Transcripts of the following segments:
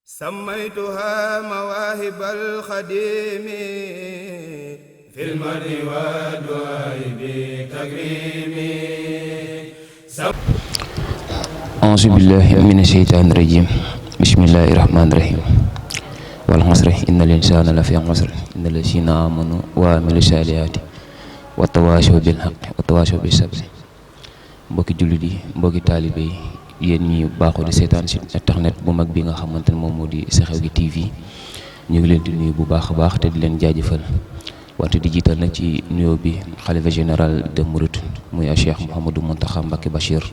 سميتها مواهب الخديم في المرء والدعاء بتكريم أعوذ بالله من الشيطان الرجيم بسم الله الرحمن الرحيم والعصر إن الإنسان لفي خسر إن الذين آمنوا وعملوا الصالحات وتواصوا بالحق وتواصوا بالصبر mbokki jullit yi mbokki taalibe yi yéen ñi baaxoo di seetaan ci internet bu mag bi nga xamante ne moom moo di Xew-Xewi TV ñu ngi leen di nuyu bu baax a baax te di leen jaajëfal wante di jiital nag ci nuyoo bi xalifa général de Mouride muy Cheikh Mouhamadou Mountakha Mbacké Bachir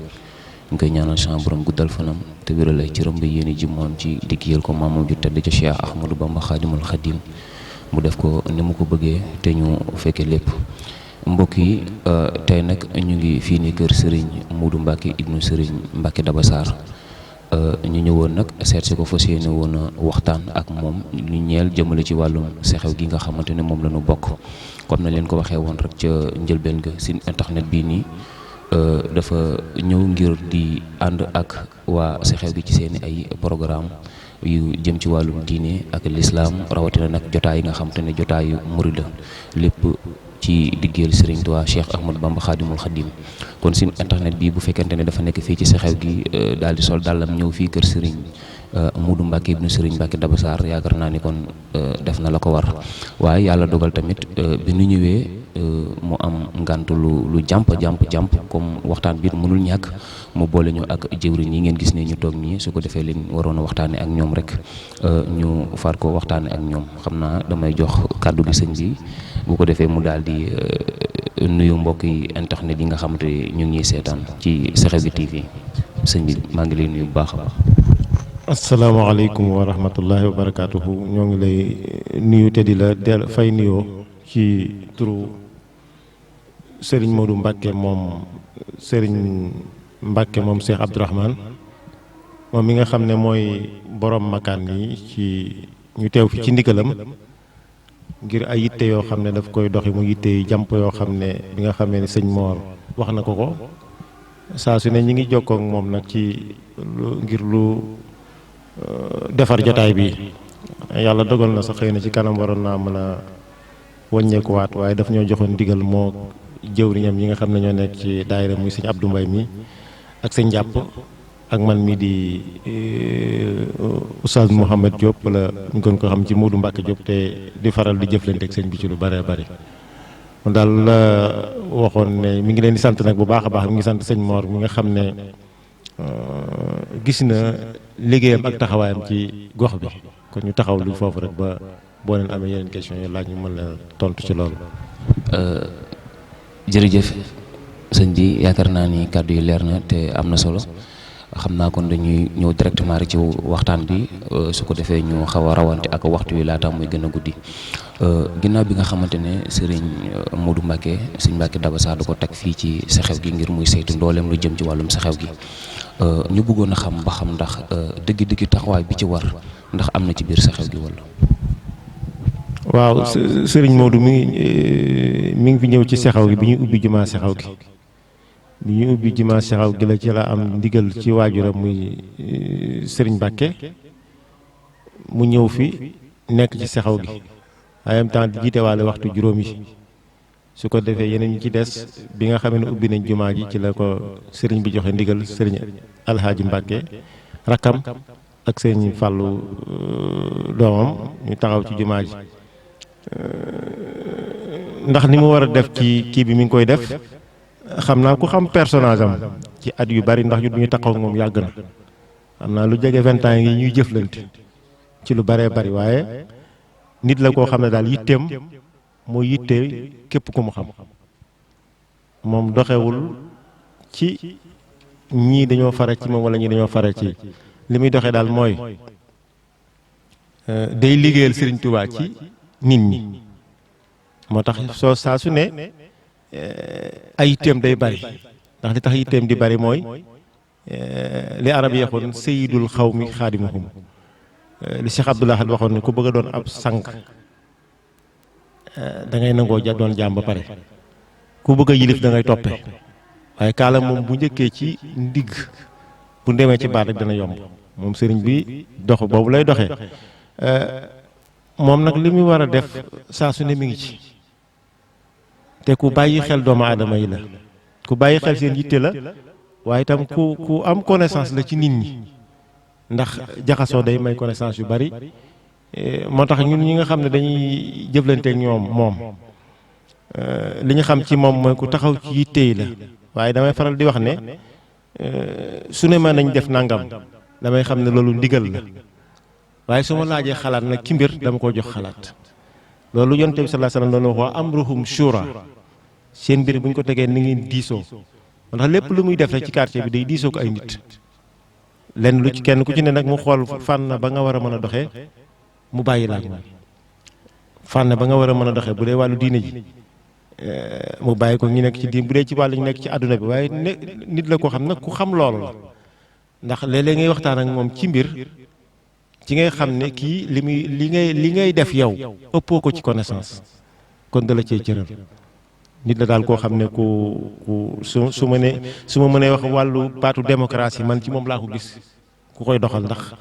ñu koy ñaanal sama borom guddal fanam te wéral ay cëram ba yéen ji moon ci liggéeyal ko maamam ju tedd ca Cheikh Ahmadou Bamba Khadimul Khadim mu def ko ni mu ko bëggee te ñu fekkee lépp. mbokk yi tey nag ñu ngi fii ni kër Serigne Modou Mbacké ibnu Serigne Mbacké Dabassar ñu ñëwoon nag seet si ko fas yéene woon a waxtaan ak moom ñu ñeel jëmale ci wàllum Xew gi nga xamante ne moom la ñu bokk comme na leen ko waxee woon rek ca njëlbeen ga si internet bii nii dafa ñëw ngir di ànd ak waa Xew gi ci seeni ay programme yu jëm ci wàllum diine ak lislaam rawatina nag jotaay yi nga xamante ne jotaayu murid la lépp ci liggéeyal Serigne Touba Cheikh Ahmadou Bamba Khadimul Khadim kon si internet bi bu fekkente ne dafa nekk fii ci Xew gi daal di sol dàllam ñëw fii kër Serigne Modou Mbacké ibnu Serigne Mbacké Dabassar yaakaar naa ni kon def na la ko war waaye yàlla dogal tamit bi nu ñëwee mu am ngant lu jàmp comme waxtaan bi mënul ñàkk mu boole ñu ak jëwriñ yi ngeen gis ne ñu toog nii su ko defee leen waroon a waxtaane ak ñoom rek ñu far ko waxtaane ak ñoom xam naa damay jox kàddu gi sëñ bi bu ko defee mu daal di nuyu mbokk yi internet yi nga xamante ñu ngi ñuy seetaan ci Xew-Xewi TV sëñ bi maa ngi lay nuyu bu baax a baax. asalaamaaleykum wa rahmatullahi wa barakaatuhu ñoo ngi lay nuyu te di la fay nuyoo ci turu Serigne Modou Mbacké moom Serigne Mbacké moom Cheikh Abdourahmane moom mi nga xam ne mooy borom makaan yi ci ñu teew fi ci ndigalam ngir ay yitte yoo xam ne daf koy doxi mu yitte yi jàmp yoo xam ne bi nga xamee ne sëñ Mor wax na ko saa su ne ñi ngi jokkoo ak moom nag ci ngir lu defar jotaay bi yàlla dogal na sax xëy na ci kanam waroon naa mën a wàññeekuwaat waaye daf ñoo joxoon ndigal moo jëwriñam yi nga xam ne ñoo nekk ci daayira muy sëñ Abdou Mbaye mi ak sëñ Jàpp ak man mi di Oustaz Mouhamed Diop wala ñu gën ko xam ci Modou Mbacké Diop te di faral di jëflante ak sëñ bi ci lu bëree bëri kon daal la waxoon ne mi ngi leen di sant nag bu baax a baax mi ngi sant sëñ Mor mi nga xam ne gis na liggéeyam ak taxawaayam ci gox bi kon ñu taxaw lu foofu rek ba boo leen amee yeneen question yi laaj ñu mën la tontu ci loolu. jërëjëf sëñ bi yaakaar naa ni kàddu yi leer na te am na solo xam naa kon dañuy ñëw directement rek ci waxtaan bi su ko defee ñu xaw a rawante ak waxtu wi laata muy gën a guddi ginnaaw bi nga xamante ne Serigne Modou Mbacké Serigne Mbacké Dabassar da ko teg fii ci Xew gi ngir muy saytu ndooleem lu jëm ci wàllum Xew gi ñu bëggoon a xam ba xam ndax dëgg-dëgg taxawaay bi ci war ndax am na ci biir Xew gi walla. waaw Serigne Modou mi ngi fi ñëw ci Xew gi bi ñuy ubbi jumaa Xew gi bi ñuy ubbi jumaa Xew gi la ci la am ndigal ci waajuram muy Serigne Mbacké mu ñëw fi nekk ci Xew gi en même temps di jiite waale waxtu juróom yi su ko defee yeneen ñi ci des bi nga xam ne ubbi nañ jumaa ji ci la ko Serigne bi joxe ndigal Serigne Alhaaji Mbacké rakkam ak Serigne Fallou doomam ñu taxaw ci jumaa ji ndax ni mu war a def ci kii bi mi ngi koy def xam naa ku xam personnage am ci at yu bari ndax ñu duñu taxaw ak moom yàgg na xam naa lu jege 20 ans yi ñuy jëflante ci lu baree bari waaye nit la koo xam ne daal yitteem mooy yitte képp ku mu xam moom doxewul ci ñii dañoo fare ci moom wala ñii dañoo fare ci li muy doxee daal mooy day liggéeyal Serigne Touba ci nit ñi moo tax soo saa su ne ay yitteem day bari ndax li tax yitteem di bari mooy li arab yeexoon sayyidul xawmi xaadimuhum li Cheikh Abdoulaye Hadj waxoon ne ku bëgg a doon ab sang da ngay nangoo doon jaam ba pare ku bëgg a yilif da ngay toppe waaye kaala moom bu njëkkee ci ndigg bu demee ci baat rek dana yomb moom sëriñ bi dox boobu lay doxee moom nag li muy war a def saa su ne mi ngi ci te ku bàyyi xel doomu aadama yi la ku bàyyi xel seen yitte la waaye itam ku am connaissance la ci nit ñi ndax jaxasoo day may connaissance yu bari moo tax ñun ñi nga xam ne dañuy jëflanteek moom li ñu xam ci moom mooy ku taxaw ci yitte yi la waaye damay faral di wax ne su ne ma nañ def nangam damay xam ne loolu ndigal la waaye su ma laajee xalaat nag ci mbir dama ko jox xalaat loolu yonent bi sallallahu alayhi wasallam doon wax amruhum shura seen mbir bu ñu ko tegee ni ngeen diisoo ndax lépp lu muy def rek ci quartier bi day diisoo ko ay nit lenn lu ci kenn ku ci ne nag mu xool fànn ba nga war a mën a doxee mu bàyyi la ak moom fànn ba nga war a mën a doxee bu dee wàllu diine ji mu bàyyi ko ñu nekk ci diin bu dee ci wàllu ñu nekk ci àdduna bi waaye nit la ko xam nag ku xam loolu la ndax léeg-léeg ngay waxtaan ak moom ci mbir ci ngay xam ne kii li ngay def yow ëppoo ko ci connaissance kon dala cee cëral nit la daal koo xam ne ku su ma mënee wax wàllu baatu démocratie man ci moom laa ko gis ku koy doxal ndax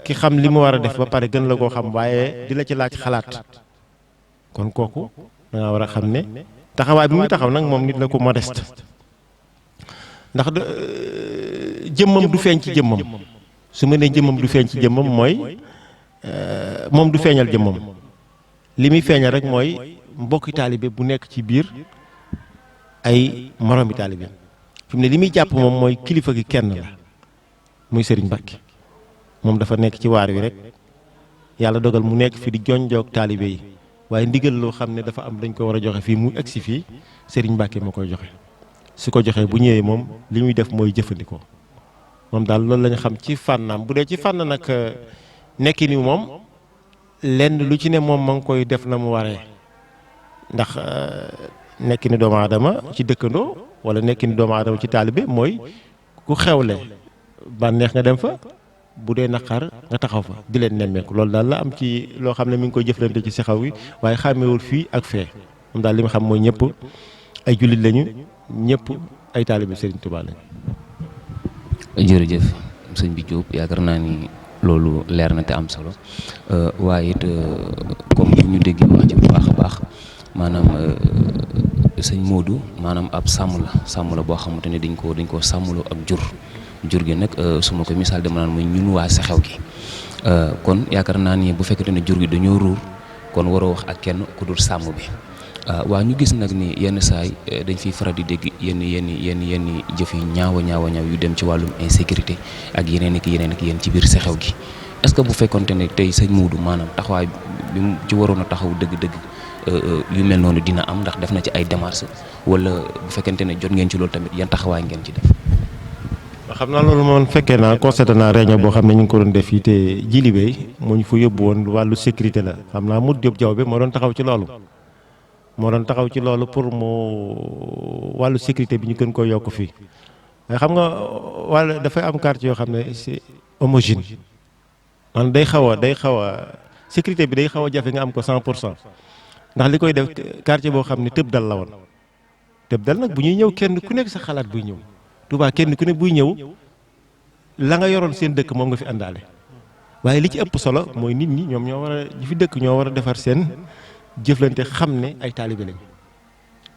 ki xam li mu war a def ba pare gën la koo xam waaye di la ci laaj xalaat kon kooku da nga war a xam ne taxawaay bi muy taxaw nag moom nit la ko modeste ndax jëmmam du feeñ ci jëmmam su ma nee jëmmam du feeñ ci jëmmam mooy moom du feeñal jëmmam li muy feeñal rek mooy mbokki taalibe bu nekk ci biir ay moromi taalibe fi mu ne li muy jàpp moom mooy kilifa gi kenn la muy Serigne Mbacké moom dafa nekk ci waar wi rek yàlla dogal mu nekk fi di jonjoog taalibe yi waaye ndigal loo xam ne dafa am dañ ko war a joxe fii mu egsi fii Serigne Mbacké moo koy joxe su ko joxee bu ñëwee moom li muy def mooy jëfandikoo moom daal loolu la ñu xam ci fànnaam bu dee ci fànn nag nekki ni moom lenn lu ci ne moom ma ngi koy def na mu waree ndax nekki ni doomu aadama ci dëkkandoo wala nekki ni doomu aadama ci taalibe mooy ku xewle bànneex nga dem fa bu dee naqar nga taxaw fa di leen nemmeeku loolu daal la am ci loo xam ne mi ngi koy jëflante ci si xaw wi waaye xàmmewul fii ak fee moom daal li ma xam mooy ñëpp ay jullit lañu ñëpp ay taalibe Serigne Touba lañu. jërëjëf sëñ bi Diop yaakaar naa ni loolu leer na te am solo waaye it comme ni ñu déggee wax ci bu baax a baax maanaam sëñ Modou maanaam ab sàmm la boo xamante ne dañ koo sàmmloo ak jur gi nag su ma ko misaal dama naan mooy ñun waa Sexew gi kon yaakaar naa ni bu fekkente ne jur gi dañoo ruur kon waroo wax ak kenn ku dul sàmm bi waa ñu gis nag ni yenn saay dañ fiy faral di dégg yenn jëf yi ñaaw yu dem ci wàllum insécurité ak yeneen yéen ci biir Sexew gi est-ce que bu fekkonte ne tey sëñ Modou maanaam taxawaay bi mu ci waroon a taxaw dëgg-dëgg yu mel noonu dina am ndax def na ci ay démarches wala bu fekkente ne jot ngeen ci loolu tamit yan taxawaay ngeen ci def. xam naa loolu moom fekkee naa constaté naa réunion boo xam ne ñu ngi ko doon def fii te Djily Bey moo ñu fa yóbbu woon wàllu sécurité la xam naa Modou Diop Diaw bi moo doon taxaw ci loolu pour mu wàllu sécurité bi ñu gën ko yokk fii waaye xam nga wàll dafay am quartier yoo xam ne c'est homogène man day xaw a sécurité bi day xaw a jafe nga am ko 100% ndax li koy def quartier boo xam ne tëb dal la woon tëb dal nag bu ñuy ñëw kenn ku nekk sa xalaat buy ñëw Touba kenn ku ne buy ñëw la nga yoroon seen dëkk moom nga fi àndaale waaye li ci ëpp solo mooy nit ñi ñoom ñoo war a ñi fi dëkk ñoo war a defar seen jëflante xam ne ay taalibe lañ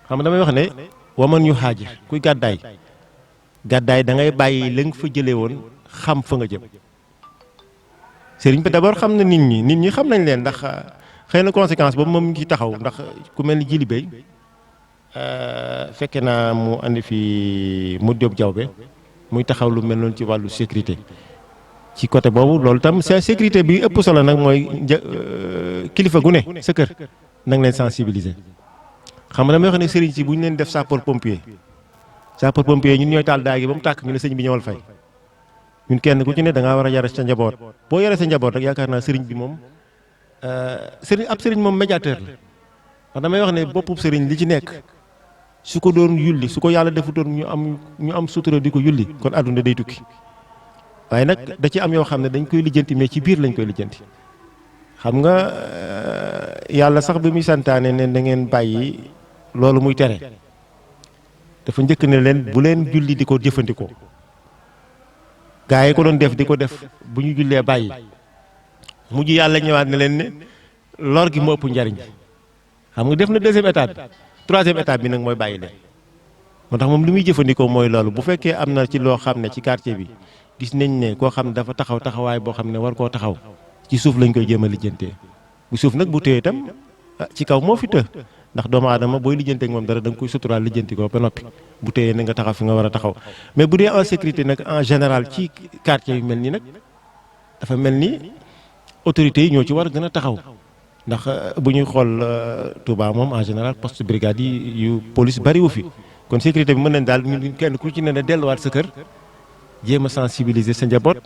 xam nga damay wax ne waman yu xaajir kuy gàddaay da ngay bàyyi la nga fa jëlee woon xam fa nga jëm sëriñ bi d'abord xam na nit ñi xam nañ leen ndax xëy na conséquence boobu moom ngi taxaw ndax ku mel ni Djily Bey fekke naa mu andi fi Modou Diop Diawbe muy taxaw lu mel noonu ci wàllu sécurité ci côté boobu loolu tam sa sécurité bi ëpp solo nag mooy kilifa gu ne sa kër na nga leen sensibiliser xam nga damay wax ne sëriñ si bu ñu leen def sapeur pompier ñun ñooy taal daa gi ba mu tàkk ñu ne sëñ bi ñëwal fay ñun kenn ku ci ne da ngaa war a yare sa njaboot boo yare sa njaboot rek yaakaar naa sëriñ bi moom sëriñ moom médiateur la ndax damay wax ne boppub sëriñ li ci nekk su ko doon yulli su ko yàlla defutoon ñu am sutura di ko yulli kon àdduna day tukki waaye nag da ci am yoo xam ne dañ koy lijjanti mais ci biir lañ koy lijjanti xam nga yàlla sax bi muy santaane ne da ngeen bàyyi loolu muy tere dafa njëkk ne leen bu leen julli di ko jëfandikoo gaa yi ko doon def di ko def bu ñu jullee bàyyi mujj yàlla ñëwaat ne leen ne lor gi moo ëpp njariñ xam nga def na deuxième étape bi troisième étape bi nag mooy bàyyi leen moo tax moom li muy jëfandikoo mooy loolu bu fekkee am na ci loo xam ne ci quartier bi gis nañ ne koo xam ne dafa taxaw taxawaay boo xam ne war koo taxaw ci suuf lañ koy jéem a lijjantee bu suuf nag bu téye itam ci kaw moo fi të ndax doomu aadama booy lijjanteek moom dara da nga koy suturaal lijjanti ko ba noppi bu téyee na nga taxaw fi nga war a taxaw mais bu dee en sécurité nag en général ci quartier yu mel nii nag dafa mel ni autorités yi ñoo ci war a gën a taxaw ndax bu ñuy xool Touba moom en général poste brigade yi yu police bariwu fi kon sécurité bi mën nañ daal ñu kenn ku ci ne delluwaat sa kër jéem a sensibiliser sa njaboot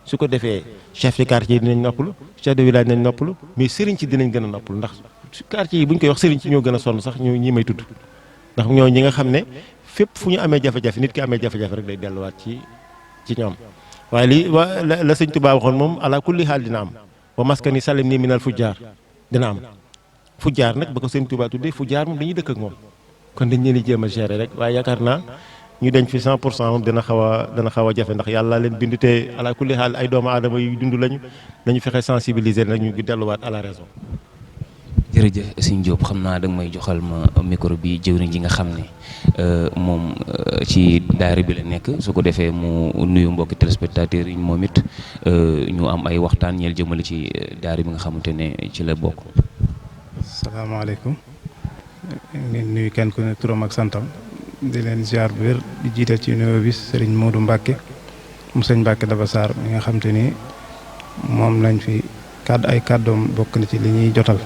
su ko defee chef de quartier yi dinañ noppalu chef de village dinañ noppalu mais sëriñ ci dinañ gën a noppalu ndax quartier yi bu ñu koy wax sëriñ ci ñoo gën a sonn sax ñu ñi may tudd ndax ñoo ñi nga xam ne fépp fu ñu amee jafe-jafe nit ki amee jafe-jafe rek day delluwaat ci ñoom waaye lii la sëñ Tuubaa waxoon moom ala kulli xaal dina am wa maskani salim nii minal fujjaar dina am fujjaar nag ba ko sëñ Tuubaa tuddee fujjaar moom dañuy dëkk ak moom kon dañ leen di jéem a gérer rek waaye yaakaar naa ñu denc fi 100% moom dana xaw a jafe ndax yàlla leen bind te ala kulli xaal ay doomu aadama yu dund lañu nañu fexe sensibiliser nag ñu ngi delluwaat à la raison. jërëjëf sëñ Diop xam naa danga may joxal ma micro bi jëwriñ ji nga xam ne moom ci daara bi la nekk su ko defee mu nuyu mbokki téléspectateurs yi moom it ñu am ay waxtaan ñeel jëmale ci daara bi nga xamante ne ci la bokk. salaamaaleykum ngeen nuyu kenn ku ne turam ak santam di leen ziar bu wér di jiital ci nuyoo bi Serigne Modou Mbacke mu sëñ Mbacke Daba Sarr mi nga xam te ni moom lañ fi ay kàddoom bokk na ci li ñuy jotal.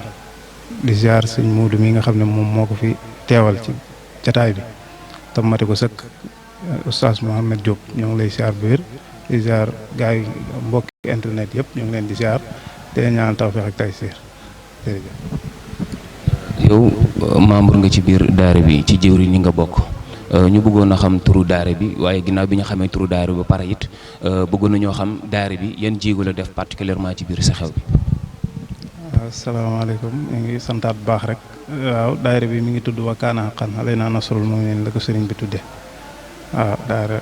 di ziar sëñ Muudu mi nga xam ne moom moo ko fi teewal ci jataay bi tam mate ko sëkk oustaz Mohamed Diop ñoo ngi lay ziar bu wér di ziar gars yi mbokki internet yëpp ñoo ngi leen di ziar te ñaan tawfeex ak taysiir jërëjëf. yow membre nga ci biir daara bi ci jëwriñ ñi nga bokk ñu bëggoon a xam turu daara bi waaye ginnaaw bi ñu xamee turu daara bi ba pare it bëggoon na ñoo xam daara bi yan jéego la def particulièrement ci biir sa xew bi. asalaamaaleykum ñu ngi santaat bu baax rek waaw daayira bi mi ngi tudd Wakana Haqqan alaynaa nasrul mu'miniin la ko sëriñ bi tudde waaw daayira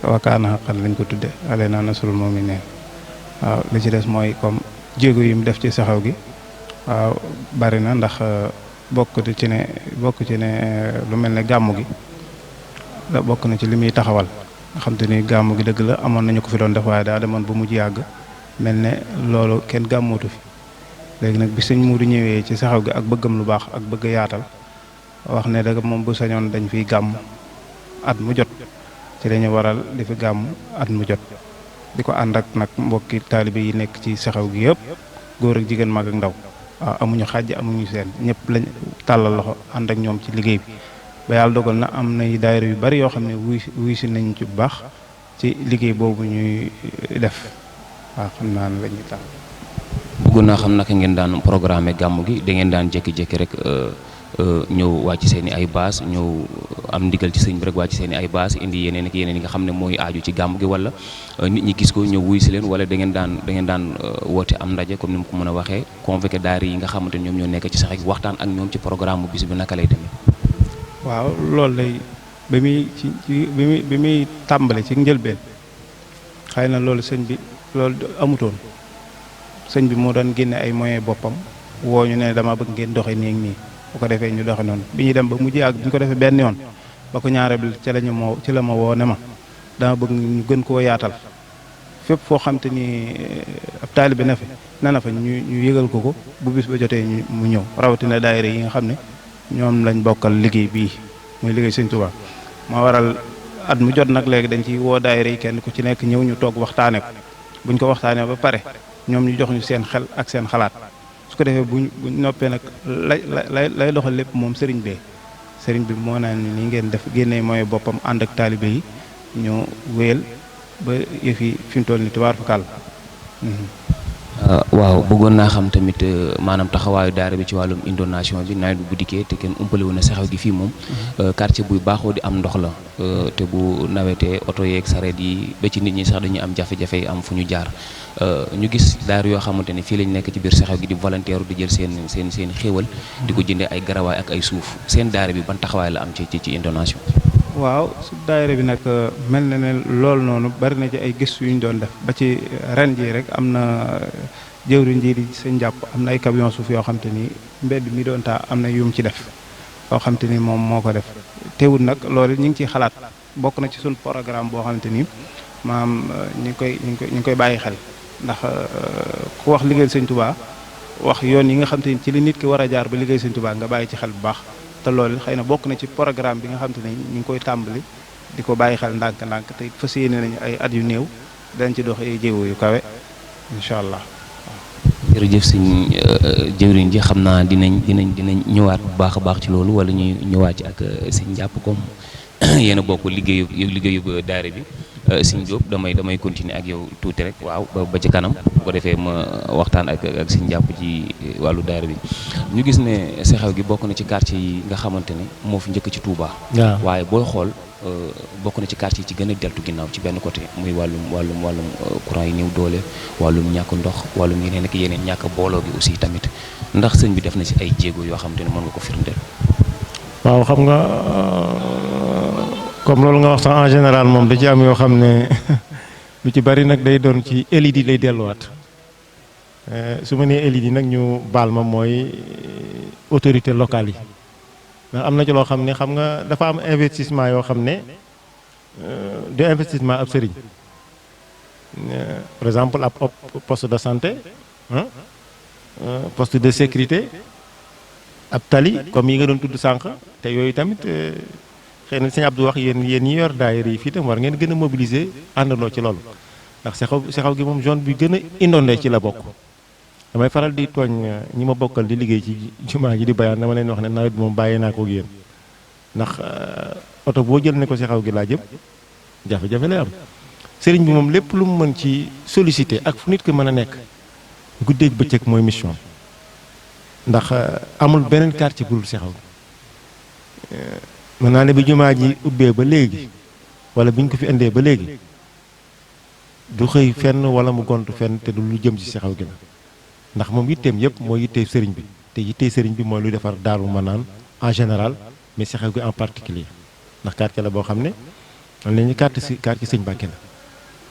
Wakana Haqqan lañ ko tudde alaynaa nasrul mu'miniin waaw li ci des mooy comme jéego yi mu def ci saxaw gi waaw bari na ndax bokk ci ne lu mel ne gàmmu gi da bokk na ci li muy taxawal nga xam te ni gàmmu gi dëgg la amoon nañu ko fi doon def waaye daa demoon ba mujj yàgg mel ne loolu kenn gàmmootu fi léegi nag bi sëñ Muudu ñëwee ci saxaw gi ak bëggam lu baax ak bëgg yaatal wax ne da moom bu sañoon dañ fiy gàmm at mu jot ci dañu waral di fi gàmm at mu jot di ko ànd ak nag mbokki taalibe yi nekk ci saxaw gi yëpp góor ak jigéen mag ak ndaw waaw amuñu xàjj amuñu seen ñëpp lañ tàllal loxo ànd ak ñoom ci liggéey bi ba yàlla dogal na am nay daayira yu bari yoo xam ne wuy si nañ ci bu baax ci liggéey boobu ñuy def waaw xam naa ne la ñuy tàll bëggoon naa xam naka ngeen daan programme gàmmu gi da ngeen daan jékki-jékki rek ñëw wàcc seen i ay baas ñëw am ndigal ci sëñ bi rek wàcc seen i ay baas indi yeneen ak yeneen yi nga xam ne mooy aaju ci gàmmu gi wala nit ñi gis ko ñëw wuy si leen wala da ngeen daan woote am ndaje comme ni mu ko mën a waxee convoqué daara yi nga xamante ne ñoom ñoo nekk ci sax rek waxtaan ak ñoom ci programme bis bi naka lay demee. waaw loolu lay bi muy tàmbale ci njëlbeen xëy na loolu sëñ bi loolu amutoon. sëñ bi moo doon génne ay moyens boppam woo ñu ne dama bëgg ngeen doxe nii ak nii bu ko defee ñu doxe noonu bi ñuy dem ba mujj ak bi ñu ko defee benn yoon ba ko ñaareel bi ci la ma woo ne ma dama bëgg ñu gën koo yaatal fépp foo xam te ni ab taalibe na fa ñu yëgal ko bu bis ba jotee mu ñëw rawatina daayira yi nga xam ne ñoom lañ bokkal liggéey bii muy liggéey sëñ Tuubaa moo waral at mu jot nag léegi dañ ci woo daayira yi kenn ku ci nekk ñëw ñu toog waxtaane ko buñ ko waxtaanee ba pare ñoom ñu jox ñu seen xel ak seen xalaat su ko defee buñ noppee nag lay doxal lépp moom sëriñ bi moo naan ni ngeen def génnee mooy boppam ànd ak taalibe yi ñu wéyal ba yëf yi fi mu toll nii tubaar fakal. waaw bëggoon naa xam tamit maanaam taxawaayu daara bi ci wàllum inondation bi nawet bi bu dikkee te kenn umpale wu na saxaw gi fii moom quartier buy baaxoo di am ndox la te bu nawetee oto yeeg sareet yi ba ci nit ñi sax dañuy am jafe-jafe am fu ñu jaar ñu gis daara yoo xamante ne fii lañ nekk ci biir saxaw gi di volontaire di jël seen xéewal di ko jëndee ay garawaay ak ay suuf seen daara bi ban taxawaay la am ci inondation. waaw su daayira bi nag mel na ne loolu noonu bari na ci ay gëstu yu ñu doon def ba ci ren jii rek am na jëwriñ ji di sëñ jàpp am na ay camion suuf yoo xam te ni mbedd mi doon taa am na yum ci def yoo xam te ni moom moo ko def teewul nag loolu ñu ngi ciy xalaat bokk na ci suñ programme boo xamante ni maam ñu ngi koy bàyyi xel ndax ku wax liggéeyal sëñ Tuubaa wax yoon yi nga xam te ni ci li nit ki war a jaar ba liggéey sëñ Tuubaa nga bàyyi ci xel bu baax te loolu xëy na bokk na ci programme bi nga xam te ne ñu ngi koy tàmbali di ko bàyyi xel ndànk-ndànk te fas yéene nañu ay at yu néew dañ ci dox ay jéego yu kawe incha allah. jërëjëf sëñ jëwriñ ji xam naa dinañ ñëwaat bu baax a baax ci loolu wala ñuy ñëwaat ci ak sëñ jàpp comme yéen a bokk liggéeyu daara bi sëñ Diop damay continuer ak yow tuuti rek waaw ba ci kanam bu ko defee ma waxtaan ak sëñ jàpp ci wàllu daara bi ñu gis ne Seexew gi bokk na ci quartier yi nga xamante ne moo fi njëkk ci Touba. waaye booy xool bokk na ci quartier yi ci gën a deltu ginnaaw ci benn côté muy wàllum courant yi néew doole wàllum ñàkk ndox wàllum yeneen ak yeneen ñàkk booloo gi aussi tamit ndax sëñ bi def na ci ay jéego yoo xamante ne mën nga ko firndeel. waaw xam nga comme loolu nga wax sax en général moom da ci am yoo xam ne lu ci bari nag day doon ci élite yi lay delluwaat su ma nee élite yi nag ñu baal ma mooy autorité locale yi ndax am na ci loo xam ne xam nga dafa am investissement yoo xam ne de investissement ab sëriñ par exemple ab poste de santé poste de sécurité ab tali comme yi nga doon tudd sànq te yooyu tamit xëy na sëñ Abdou wax yéen ñi yor daayira yi fii tam war ngeen gën a mobiliser àndandoo ci loolu ndax Seexew gi moom zone bi gën a inondé ci la bokk. damay faral di tooñ ñi ma bokkal di liggéey ci jumaa ji di bayaan dama leen wax ne nawet bi moom bàyyee naa ko ak yéen ndax oto boo jël ne ko Seexew gi laa jëm jafe-jafe lay am. sëriñ bi moom lépp lu mu mën ci sollicité ak fu nit ki mën a nekk guddeeg bëccëg mooy mission ndax amul beneen quartier bu dul Seexew gi mën naa ne bi jumaa ji ubbee ba léegi wala bi ñu ko fi indee ba léegi du xëy fenn wala mu gontu fenn te du lu jëm ci Seexew gi la ndax moom yitteem yëpp mooy yittee sëriñ bi te yittee sëriñ bi mooy luy defar Daaru Manaan en général mais Seexew gi en particulier ndax quartier la boo xam ne am nañu quartier sëñ Mbàkke la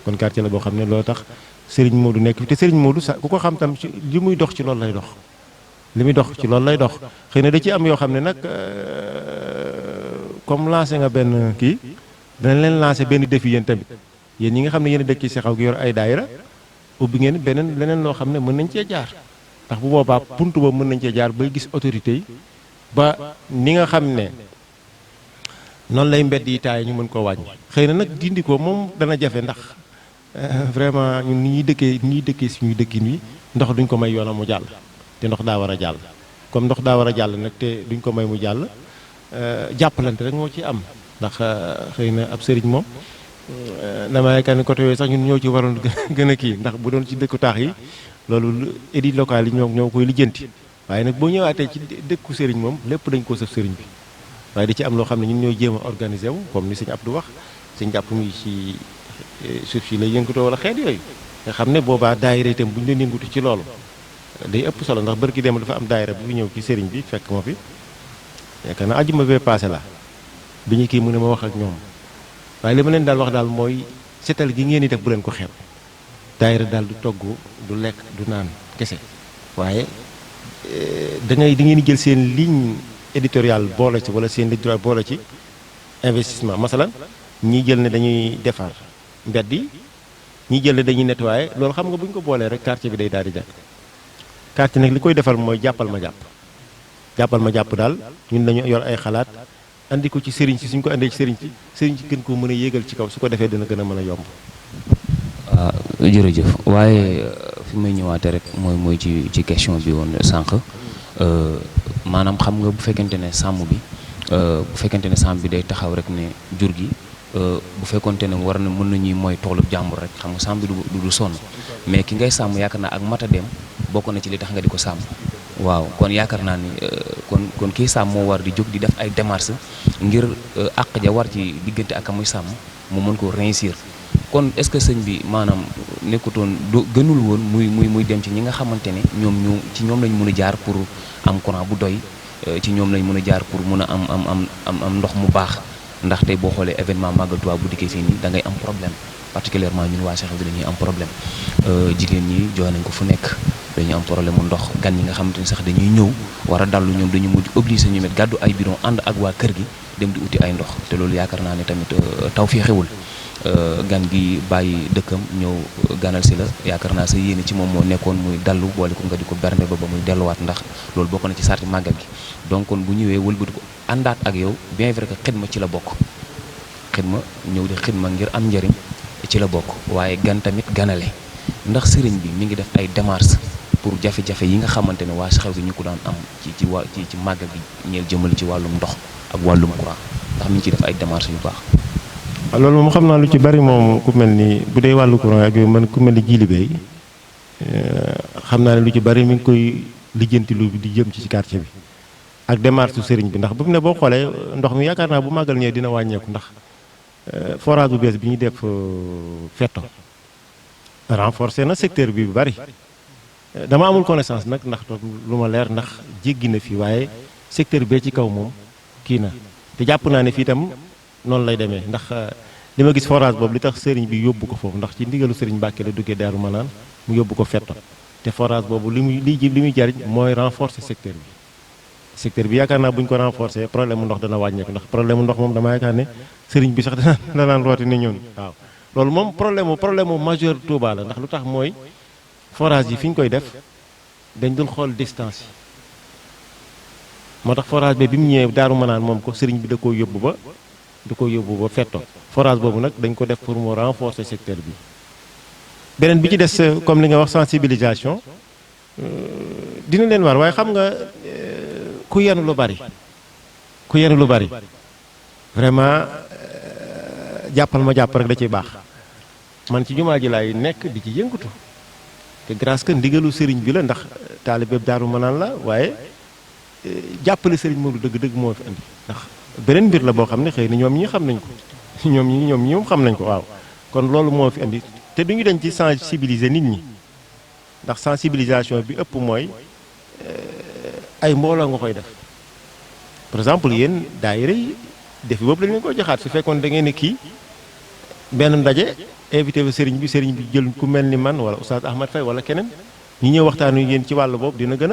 kon quartier la boo xam ne loolu tax sëriñ Modou nekk fi te sëriñ Modou sax ku ko xam tam ci li muy dox ci loolu lay dox li muy dox ci loolu lay dox xëy na da ci am yoo xam ne nag comme lancé nga benn kii dana leen lancé benn défi yéen tamit yéen ñi nga xam ne yéen a dëkk ci Seexew gi yor ay daayira ubbi ngeen leneen loo xam ne mën nañ cee jaar ndax bu boobaa buntu boobu mën nañ cee jaar bay gis autorité yi ba ni nga xam ne noonu lay mbedd yi taay ñu mën koo wàññi. xëy na nag dindi ko moom dana jafe ndax vraiment ñun ni ñuy dëkkee suñuy dëkkin wi ndox duñ ko may yoonam mu jàll te ndox daa war a jàll comme ndox daa war a jàll nag te duñ ko may mu jàll jàppalante rek moo ci am ndax xëy na ab sëriñ moom. dama yaakaar ne côté yooyu sax ñun ñoo ci waroon gën a kii ndax bu doon ci dëkku taax yi loolu édite locale yi ñoo koy lijjanti waaye nag boo ñëwaatee ci dëkku sëriñ moom lépp dañ koo sëf sëriñ bi waaye da ci am loo xam ne ñun ñoo jéem a organisé wu comme ni sëñ Abdou wax sëñ jàpp mi ci suuf si lay yëngutoo wala xeet yooyu nga xam ne boobaa daayira itam bu ñu leen yëngutu ci loolu day ëpp solo ndax bërki dem dafa am daayira bu fi ñëw ci sëriñ bi fekk ma fi yaakaar naa ajjuma bee passé la bi ñu kii mu ne ma wax ak ñoom waaye li ma leen daal wax daal mooy setal gi ngeen di def bu leen ko xeeb daayira daal du togg du lekk du naan kese waaye da ngeen di jël seen ligne éditoriale boole ci wala seen éditorial boole ci investissement masalan ñii jël ne dañuy defar mbedd yi ñii jël ne dañuy nettoyer loolu xam nga bu ñu ko boolee rek quartier bi day daal di jàkk quartier nag li koy defal mooy jàppal ma jàpp daal ñun dañu yor ay xalaat andi ko ci sëriñ si suñ ko andee ci sëriñ si gën koo mën a yéegal ci kaw su ko defee dina gën a mën a yomb. waaw jërëjëf waaye fi may ñëwaatee rek mooy ci question bi woon sànq maanaam xam nga bu fekkente ne sàmm bi day taxaw rek ne jur gi bu fekkonte ne war na mën nañuy mooy toolub jàmbur rek xam nga sàmm bi du sonn mais ki ngay sàmm yaakaar naa ak matadeem bokk na ci li tax nga di ko sàmm. waaw kon yaakaar naa ni kon kii sàmm moo war di jóg di def ay démarches ngir àq ja war ci diggante ak muy sàmm mu mën ko réussir kon est-ce que sëñ bi maanaam nekkutoon gënul woon muy dem ci ñi nga xamante ne ñoom lañ mën a jaar pour am courant bu doy ci ñoom lañ mën a jaar pour mën a am ndox mu baax ndax tey boo xoolee événement Màggal Tuubaa bu dikkee fii nii da ngay am problème particulièrement ñun waa Cheikh Abdou dañuy am problème jigéen ñi jooy nañ ko fu nekk dañuy am problème mu ndox gan ñi nga xamante ni sax dañuy ñëw war a dallu ñoom dañu mujj obligé ñu met gàddu ay bidon ànd ak waa kër gi dem di uti ay ndox te loolu yaakaar naa ne tamit taw fii xewul gan gi bàyyi dëkkam ñëw ganal si la yaakaar naa sa yéene ci moom moo nekkoon muy dallu boole ko nga di ko bernde ba muy delluwaat ndax loolu bokk na ci sarti màggal gi donc kon bu ñëwee wëlbati ko àndaat ak yow bien vrai que xidma ci la bokk xidma ñëw di xidma ngir am njëriñ ci la bokk waaye gan tamit ganale ndax sëriñ bi mi ngi def ay démarches pour jafe-jafe yi nga xamante ne waa Cheikh Abdou ñu ko daan am ci màggal gi ñeel jëmale ci wàllum ndox ak wàllum courant ndax mi ngi ciy def ay démarches yu baax. loolu moom xam naa lu ci bari moom ku mel ni bu dee wàllu courant ak yooyu man ku mel ni Djily Bey xam naa ne lu ci bari mi ngi koy lijjanti lu di jëm ci quartier bi ak démarche su sëriñ bi ndax bu mu ne boo xoolee ndox mi yaakaar naa bu màggal ñëwee dina wàññeeku ndax forage bu bees bi ñu def Fetto renforcer na secteur bi bu bari dama amul connaissance nag ndax lu ma leer ndax jéggi na fi waaye secteur bee ci kaw moom kii na te jàpp naa ne fii itam noonu lay demee ndax li ma gis forage boobu li tax sëriñ bi yóbbu ko foofu ndax ci ndigalu sëriñ Mbàkke la duggee Daaru Manaan mu yóbbu ko Fetto te forage boobu li muy jariñ mooy renforcer secteur bi yaakaar naa bu ñu ko renforcer problème mu ndox dana wàññeeku ndax problème mu ndox moom dama yaakaar ne sëriñ bi sax danaan rooti ne ñoon waaw loolu moom problème mu majeur Touba la ndax lu tax mooy forage yi fi ñu koy def dañ dul xool distance yi moo tax forage bi mu ñëwee Daaru Manaan moom ko sëriñ bi da koo yóbbu ba Fetto forage boobu nag dañ ko def pour mu renforcer secteur bi beneen bi ci des comme li nga wax sensibilisation dina leen war waaye xam nga ku yenu lu bari vraiment jàppal ma jàpp rek da ciy baax man ci jumaa ji laay nekk di ci yëngatu te grâce que ndigalu sëriñ bi la ndax taalibe Daaru Manaan la waaye jàppale sëriñ Modou dëgg-dëgg moo fi andi ndax beneen mbir la boo xam ne xëy na ñoom ñi xam nañ ko ñoom ñi xam nañ ko waaw kon loolu moo fi andi te duñu dañ ci sensibiliser nit ñi ndax sensibilisation bi ëpp mooy ay mbooloo nga koy def par exemple yéen daayira yi defi boobu lañ leen ko joxaat su fekkoon da ngeen ne kii benn ndaje invité ba sëriñ bi jël ku mel ni man wala Oustaz Ahmad Faye wala keneen ñu ñëw waxtaanu yéen ci wàllu boobu dina gën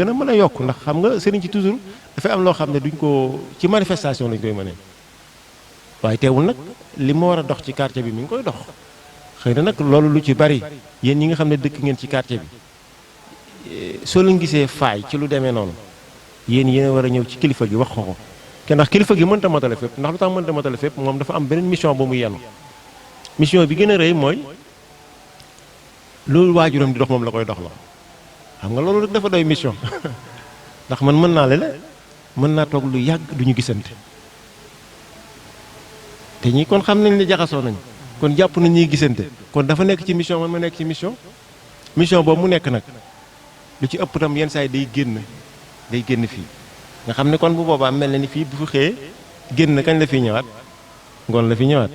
a mën a yokk ndax xam nga sëriñ ci toujours dafay am loo xam ne duñ ko ci manifestation lañ koy mënee waaye teewul nag li ma war a dox ci quartier bi mi ngi koy dox xëy na nag loolu lu ci bari yéen ñi nga xam ne dëkk ngeen ci quartier bi soo leen gisee faay ci lu demee noonu yéen war a ñëw ci kilifa gi wax ko te ndax kilifa gi mënta matale fépp ndax lu tax mënta matale fépp moom dafa am beneen mission ba mu yenu mission bi gën a rëy mooy loolu waajuram di dox moom la koy dox la xam nga loolu rek dafa doy mission ndax man mën naa mën naa toog lu yàgg duñu gisante te ñi kon xam nañ ne jaxasoo nañ kon jàpp nañ ñuy gisante kon dafa nekk ci mission man ma nekk ci mission boobu mu nekk nag lu ci ëpp tam yenn saa yi day génn fii nga xam ne kon bu boobaa mel na ni fii bu fi xëyee génn kañ la fiy ñëwaat ngoon la fi ñëwaat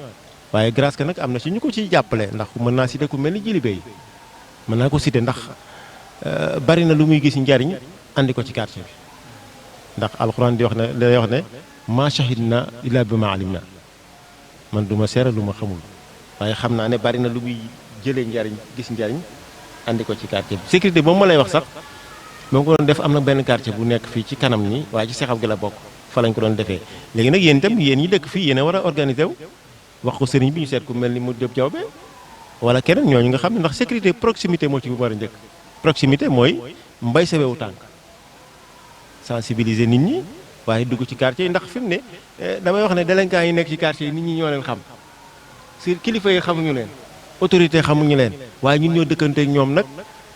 waaye grâce que nag am na si ñu ko ciy jàppale ndax mën naa cité ku mel ni Djily Bey mën naa ko cité ndax bari na lu muy gis njariñ andi ko ci quartier bi ndax alxuraan di wax ne day wax ne ma shahidna illa bi ma alimna man du ma seere lu ma xamul waaye xam naa ne bari na lu muy jëlee njariñ gis njariñ andi ko ci quartier bi sécurité boobu ma lay wax sax moo ko doon def am na benn quartier bu nekk fii ci kanam nii waaye ci Seexab gi la bokk fa lañ ko doon defee léegi nag yéen itam yéen ñi dëkk fii yéen a war a organiser wu wax ko sëriñ bi ñu seet ku mel ni mu Diop Diawbe wala keneen ñooñu nga xam ne ndax sécurité proximité moo ci bu war a njëkk proximité mooy mbay sa wewu tànk sensibiliser nit ñi waaye dugg ci quartier yi ndax fi mu ne damay wax ne délinquants yi nekk ci quartier yi nit ñi ñoo leen xam si kilifa yi xamuñu leen autorité xamuñu leen waaye ñun ñoo dëkkante ak ñoom nag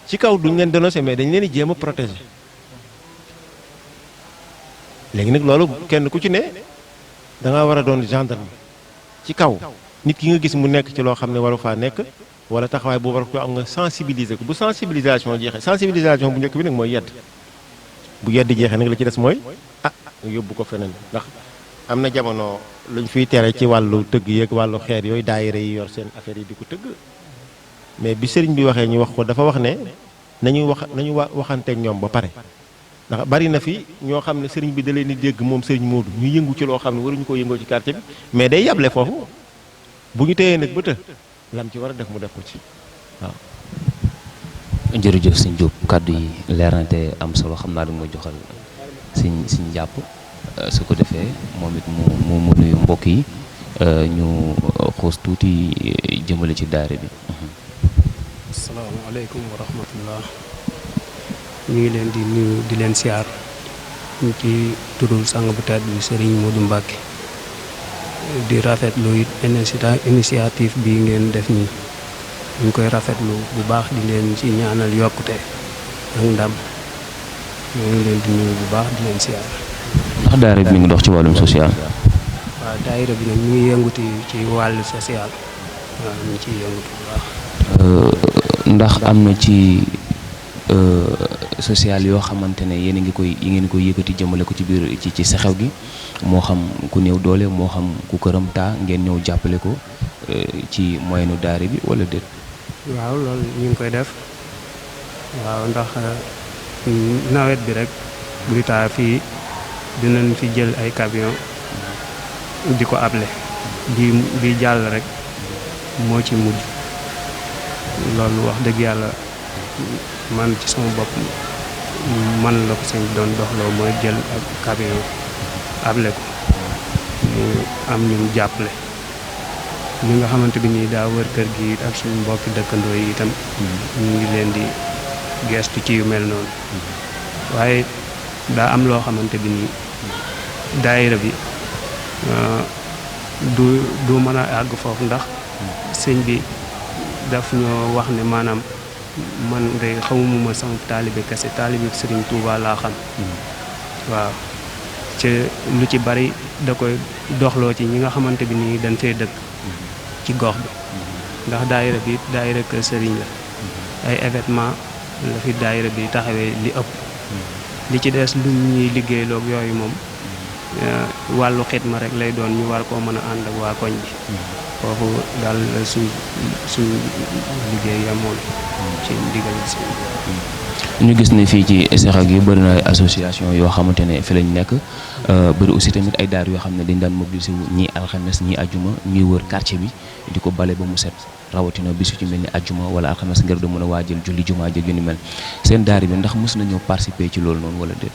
ci kaw duñ leen dénoncé mais dañ leen di jéem a protéger léegi nag loolu kenn ku ci ne da nga war a doon gendarme ci kaw nit ki nga gis mu nekk ci loo xam ne waru faa nekk wala taxawaay bu war ko am nga sensibiliser ko bu sensibilisation jeexee sensibilisation bu njëkk bi nag mooy yedd bu yedd jeexee nag la ci des mooy yóbbu ko feneen ndax am na jamono luñ fiy tere ci wàllu tëgg yeeg wàllu xeer yooyu daayira yi yor seen affaire yi di ko tëgg mais bi sëriñ bi waxee ñu wax ko dafa wax ne nañu waxanteeg ñoom ba pare ndax bari na fi ñoo xam ne sëriñ bi da leen di dégg moom sëriñ Modou ñu yëngu ci loo xam ne waruñu ko yëngoo ci quartier bi mais day yable foofu bu ñu téyee nag ba të lam ci war a def mu def ko ci waaw. jërëjëf sëñ Diop kàddu yi leer na te am solo xam naa da nga joxal sëñ jàpp su ko defee moom it mu nuyu mbokk yi ñu xoos tuuti jëmale ci daare bi. asalaamaaleykum wa rahmatullah ñu ngi leen di nuyu di leen siyaar ñu ci turu sang bu tedd bi Serigne Modou Mbacké di rafetlu it initiative bi ngeen def nii ñu koy rafetlu bu baax di leen ci ñaanal yokkute ak ndam ñu ngi leen di nuyu bu baax di leen siyaar. ndax daare bi mi ngi dox ci wàllum social. waaw daayira bi nag ñu ngi yënguti ci wàllu social waaw ñu ciy yëngutu bu baax. ndax am na ci social yoo xamante ne yéen a ngi koy yëkkati jëmale ko ci biir ci sa xew gi moo xam ku néew doole moo xam ku këram taa ngeen ñëw jàppale ko ci moyenu daare bi wala déet. waaw loolu ñu ngi koy def waaw ndax nawet bi rek buy taa fii dinañ fi jël ay camion di ko able bi jàll rek moo ci mujj loolu wax dëgg yàlla man ci sama bopp man la ko sëñ doon doxloo mooy jël ak camion able ko mu am ñu jàppale ñi nga xamante bi nii daa wër kër gi ak suñu mbokki dëkkandoo yi itam ñu ngi leen di gestu ci yu mel noonu waaye daa am loo xamante bi nii daayira bi du mën a àgg foofu ndax sëñ bi daf ñoo wax ne maanaam man de xamuma sama taalibe kese taalibe Sëriñ Tuuba laa xam waaw ci lu ci bari da koy doxloo ci ñi nga xamante bi nii dañ fee dëkk ci gox bi ndax daayira bi daayira kër sëriñ la ay événement la fi daayira bi taxawee li ëpp li ci des lu ñuy liggéeyloog yooyu moom wàllu xidma rek lay doon ñu war koo mën a ànd ak waa koñ bi foofu daal suñ liggéey yamoon ci ndigal si ñu gis ne fii ci Sexa gi bëri na ay association yoo xamante ne fi lañ nekk bëri aussi tamit ay daar yoo xam ne dañ daan mobiliser wu ñii alxames ñii ajjuma ñuy wër quartier bi di ko bale ba mu set rawatina bisu ci mel ni ajjuma wala alxames ngir da mën a waajal julli jumaa jël yu ni mel seen daara bi ndax mos nañoo participer ci loolu noonu wala déet.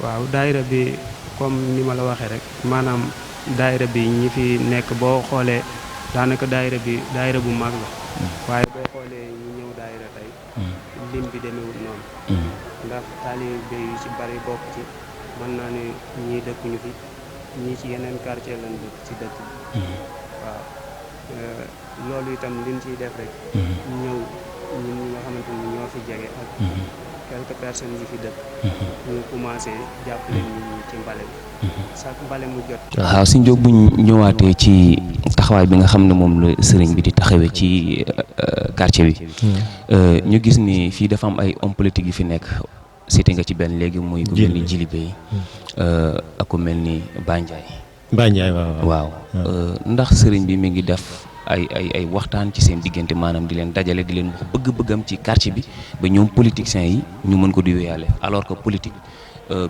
waaw daayira bi comme ni ma la waxee rek maanaam daayira bi ñi fi nekk boo xoolee daanaka daayira bu mag la waaye boo xoolee ñi ñëw daayira tey lim bi demewul noonu ndax taalibe yu ci bari bokk ci mën naa ne ñii dëkkuñu fi ñii ci yeneen quartier lañ dëkk ci dëkk bi waaw loolu itam liñ ciy def rek ñëw ñun ñi nga xamante ni ñoo fi jege ak quelques personnes yi fi dëkk ñu commencé jàppale nit ñi ci mbale bi chaque mbale mu jot. waaw sëñ Diop bu ñu ñëwaatee ci taxawaay bi nga xam ne moom la sëriñ bi di taxawee ci quartier bi ñu gis ni fii dafa am ay hommes politiques yi fi nekk cité nga ci benn léegi muy ku mel ni Djilibé yi ak ku mel ni Bandiaye waaw ndax sëriñ bi mi ngi def ay waxtaan ci seen diggante maanaam di leen dajale di leen wax bëgg-bëggam ci quartier bi ba ñoom politiciens yi ñu mën ko di wéyaale alors que politique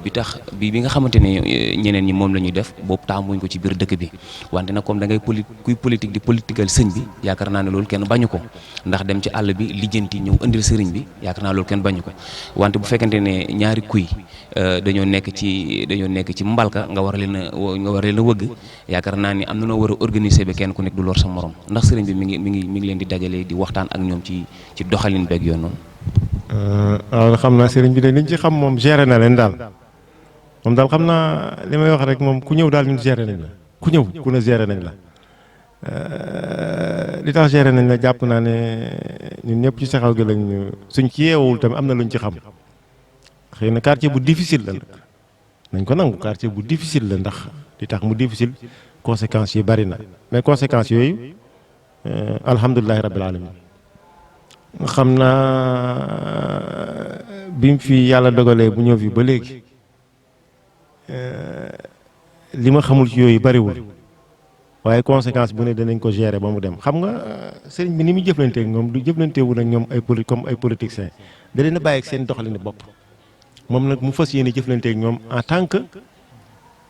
bi tax bi nga xamante ne ñeneen ñi moom la ñuy def boobu taamuñ ko ci biir dëkk bi wante nag comme da ngay kuy politique di politiqueal sëñ bi yaakaar naa ne loolu kenn bañu ko ndax dem ci àll bi lijjanti ñëw indil sëriñ bi yaakaar naa loolu kenn bañu ko wante bu fekkente ne ñaari kuy dañoo nekk ci mbalka nga war leen a wëgg yaakaar naa ni am na noo war a organiser ba kenn ku nekk du lor sa morom ndax sëriñ bi mi ngi leen di dajale di waxtaan ak ñoom ci doxalin beeg yoon noonu. waaw xam naa sëriñ bi de liñ ci xam moom géré na leen daal moom daal xam naa li may wax rek moom ku ñëw daal ñun géré nañ la ku ñëw ku ne géré nañ la li tax géré nañ la jàpp naa ne ñun ñëpp ci Sexa gi lañ suñ ci yeewul tamit am na luñ ci xam xëy na quartier bu difficile la nag nañ ko nangu quartier bu difficile la ndax li tax mu difficile conséquences yi bari na mais conséquences yooyu alhamdulilahi rabbil alamin xam naa bi mu fi yàlla dogalee bu ñëw fi ba léegi li ma xamul ci yooyu bariwul waaye conséquence bu ne danañ ko gérer ba mu dem xam nga sëriñ bi ni muy jëflanteeg ñoom du jëflanteewul ak ñoom comme ay politiciens da leen a bàyyi ak seen doxalinu bopp moom nag mu fas yéene jëflante ak ñoom en tant que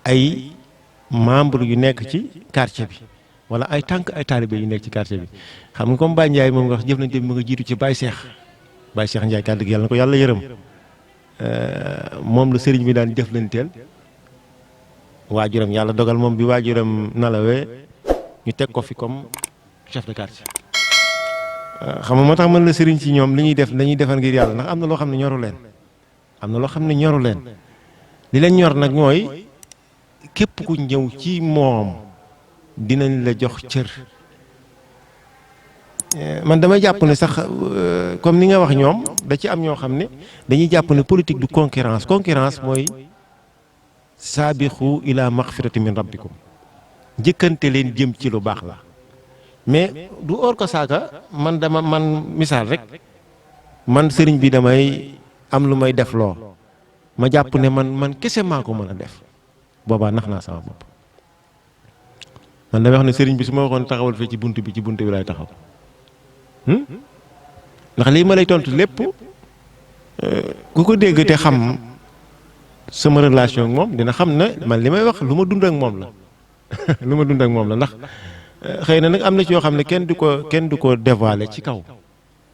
ay membre yu nekk ci quartier bi wala ay tànk ay taalibe yu nekk ci quartier bi xam nga comme Baye Ndiaye moom nga wax jëflante bi mu nga jiitu ci Baye Cheikh Ndiaye kàddu gi yàlla na ko yàlla yërëm moom la sëriñ bi daan jëflanteel waajuram yàlla dogal moom bi waajuram nalawee ñu teg ko fi comme chef de quartier xam nga moo tax mën la sëriñ ci ñoom li ñuy def dañuy defal ngir yàlla ndax am na loo xam ne ñoru leen am na loo xam ne ñoru leen li leen ñor nag mooy képp ku ñëw ci moom dinañ la jox cër man damay jàpp ne sax comme ni nga wax ñoom da ci am ñoo xam ne dañuy jàpp ne politique du concurrence mooy saabixu ila maxfirati min rabbikum njëkkante leen jëm ci lu baax la mais du or ko saaka man misaal rek man sëriñ bi damay am lu may def loo ma jàpp ne man kese maa ko mën a def boobaa nax naa sama bopp man damay wax ne sëriñ bi su ma waxoon taxawal fii ci bunt bi lay taxaw ndax lii ma lay tontu lépp ku ko dégg te xam sama relation ak moom dina xam ne man li may wax lu ma dund ak moom la lu ma dund ak moom la ndax xëy na nag am na ci yoo xam ne kenn du ko dévoiler ci kaw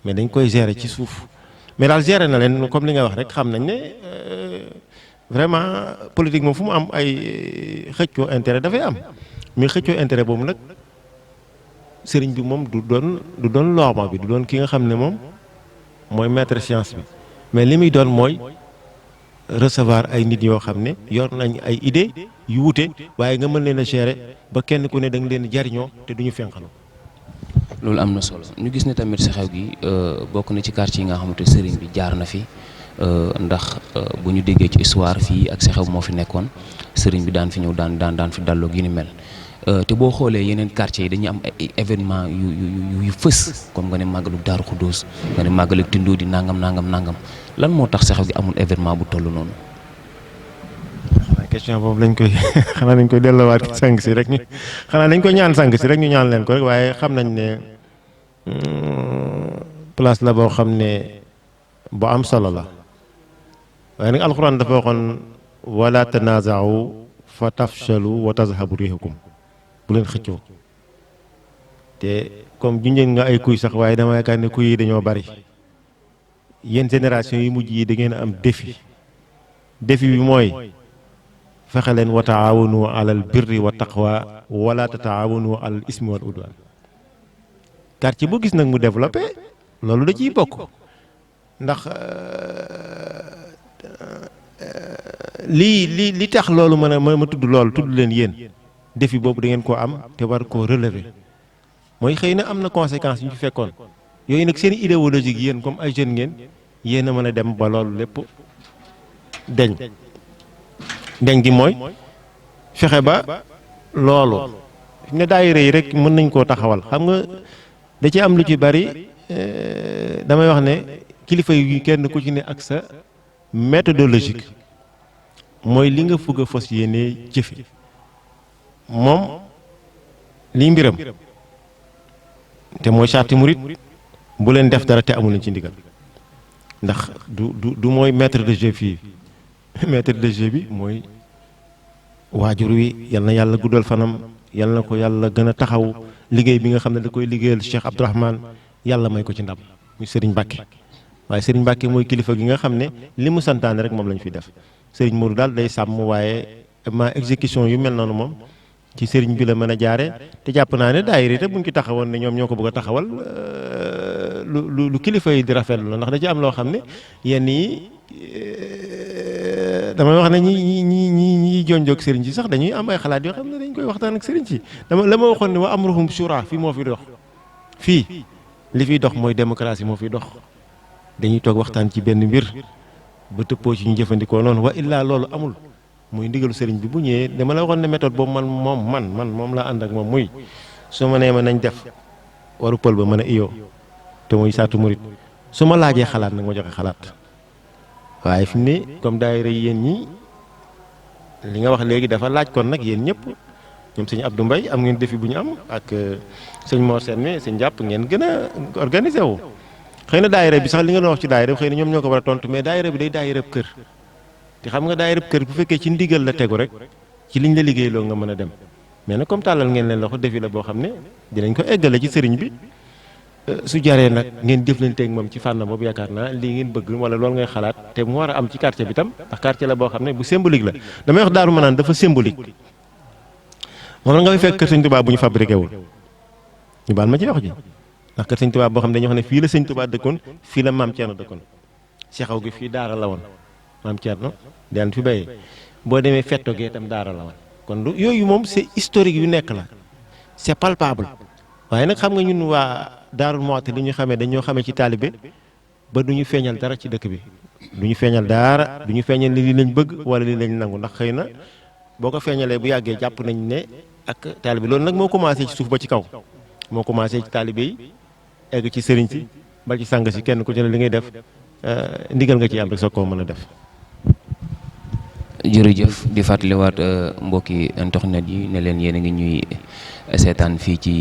mais dañ koy gérer ci suuf mais daal gérer na leen comme li nga wax rek xam nañ ne vraiment politique moom fu mu am ay xëccoo intérêt dafay am mais xëccoo intérêt boobu nag sëriñ bi moom du doon looma bi du doon ki nga xam ne moom mooy maître science bi mais li muy doon mooy recevoir ay nit yoo xam ne yor nañ ay idée yu wute waaye nga mën leen a gérer ba kenn ku ne da nga leen jariñoo te duñu fenqaloo. loolu am na solo ñu gis ne tamit sa xew gi bokk na ci quartier yi nga xamante sëriñ bi jaar na fi ndax bu ñu déggee ci histoire fii ak sa xew moo fi nekkoon sëriñ bi daan fi ñëw daan fi dalloo gi ni mel. te boo xoolee yeneen quartiers yi dañuy am ay événement yu fës comme nga ne màggalu Daaru Xuddoos nga ne màggalu Tindoo di nangam lan moo tax saxaw gi amul événement bu toll noonu. question boobu lañ koy xanaa dañ koy delloowaat sang si rek xanaa dañ koy ñaan sang si rek ñu ñaan leen ko rek waaye xam nañ ne place la boo xam ne bu am solo la waaye nag alxuraan dafa waxoon wala tanaaza'u fa tafshalu wa tazhabu riihukum bu leen xëccoo te comme junjeen nga ay kuy sax waaye dama yaakaar ne kuy yi dañoo bari yéen génération yi mujj yi da ngeen am défi bi mooy fexe leen wa taawanu alal birri wa taqwa wala tataawanu alal ismi wal udwan quartier boo gis nag mu développé loolu da ciy bokk ndax li tax loolu ma tudd loolu tudd leen yéen défi boobu da ngeen koo am te war koo relever mooy xëy na am na conséquences yu ñu fi fekkoon yooyu nag seen idéologique yéen comme ay jeunes ngeen yéen a mën a dem ba loolu lépp deñ gi mooy fexe ba loolu fi ne daayira yi rek mën nañ koo taxawal xam nga da ci am lu ci bari damay wax ne kilifa yi kenn ku ci ne ak sa méthodologique mooy li nga fugg a fas yéene jëfe moom lii mbiram te mooy sarti murit bu leen def dara te amul leen ci ndigal ndax du mooy maître de jeu fii maître de jeu bi mooy waajur wi yal na yàlla guddal fanam yal na ko yàlla gën a taxaw liggéey bi nga xam ne da koy liggéeyal Cheikh Abdourahmane yàlla may ko ci ndam muy Serigne Mbacke waaye Serigne Mbacke mooy kilifa gi nga xam ne li mu santaane rek moom lañ fi def Serigne Modou daal day sàmm waaye ma exécution yu mel noonu moom ci Serigne bi la mën a jaare te jàpp naa ne daayira te buñ ci taxawoon ne ñoom ñoo ko bëgg a taxawal lu kilifa yi di rafetlu la ndax da ci am loo xam ne yenn yi damay wax ne ñi jonjoog Serigne ci sax dañuy am ay xalaat yoo xam ne dañ koy waxtaan ak Serigne ci la ma waxoon ne wa amruhum shura fii moo fi dox fii li fiy dox mooy démocratie moo fiy dox dañuy toog waxtaan ci benn mbir ba tëppoo ci ñu jëfandikoo noonu wa illaa loolu amul muy ndigalu sëriñ bi bu ñëwee dama la waxoon ne méthode boobu man moom laa ànd ak moom muy su ma nee ma nañ def waru pël ba mën a iyoo te muy saatu murit su ma laajee xalaat nag ma joxe xalaat waaye fi mu ne comme daayira yéen ñi li nga wax léegi dafa laaj kon nag yéen ñëpp ñoom sëñ Abdou Mbaye am ngeen défi bu ñu am ak sëñ Mor Sène mi sëñ jàpp ngeen gën a organisé wu xëy na daayira bi sax li nga doon wax ci daayira bi xëy na ñoom ñoo ko war a tontu mais daayira bi day daayira kër te xam nga daayira kër bu fekkee ci ndigal la tegu rek ci liñ la liggéeyloo nga mën a dem mais nag comme tàllal ngeen leen loxo defi la boo xam ne dinañ ko eggale ci sëriñ bi su jaree nag ngeen jëflanteeg moom ci fànn boobu yaakaar naa lii ngeen bëgg wala loolu ngay xalaat te mu war a am ci quartier bi tam ndax quartier la boo xam ne bu symbolique la damay wax Daaru Manaan dafa symbolique moom la nga fay fekk kër Sëñ Tuubaa bu ñu fabriqué wul ñu baal ma ci wax ji ndax kër Sëñ Tuubaa boo xam ne dañuy wax ne fii la Sëñ Tuubaa dëkkoon fii la Maam Thierno dëkkoon Seexaw gi fii daara la woon Maam Thierno daan fi béyee boo demee fetto gee itam daara la woon kon yooyu moom c'est historique yu nekk la c'est palpable waaye nag xam nga ñun waa Daaru Muxti li ñu xamee dañoo xamee ci taalibe ba du ñu feeñal dara ci dëkk bi du ñu feeñal dara du ñu feeñal li lañ bëgg wala li lañ nangu ndax xëy na boo ko feeñalee bu yàggee jàpp nañ ne ak taalibe loolu nag moo commencé ci suuf ba ci kaw moo commencé ci taalibe yi egg ci sëriñ si ba ci sang si kenn ku ci ne li ngay def ndigal nga ci am rek soo ko mën a def. jërëjëf di fàttaliwaat mbokki internet yi ne leen yéen a ngi ñuy seetaan fii ci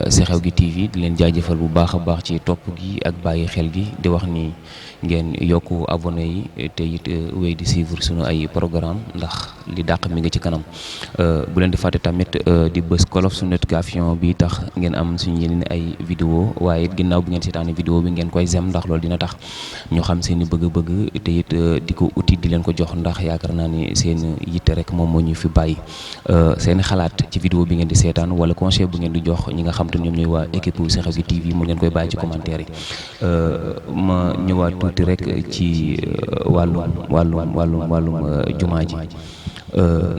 Xew gi TV di leen jaajëfal bu baax a baax ci topp gi ak bàyyi xel gi di wax ni ngeen yokku abonné yi te it wéy di suivre sunu ay programme ndax li dàq mi ngi ci kanam bu leen di fàtte tamit di bës kolof su notification bi tax ngeen am suñu yeneen ay vidéo waaye it ginnaaw bi ngeen seetaani vidéo bi ngeen koy zem ndax loolu dina tax ñu xam seen i bëgg-bëgg te it di ko uti di leen ko jox ndax yaakaar naa ni seen yitte rek moom moo ñu fi bàyyi seen xalaat ci vidéo bi ngeen di seetaan wala conseil bu ngeen di jox ñi nga xam te ñoom ñooy waa équipe Xew gi TV mu ngeen koy bàyyi ci commentaire yi ma ñëwaat tuuti rek ci wàllum jumaa ji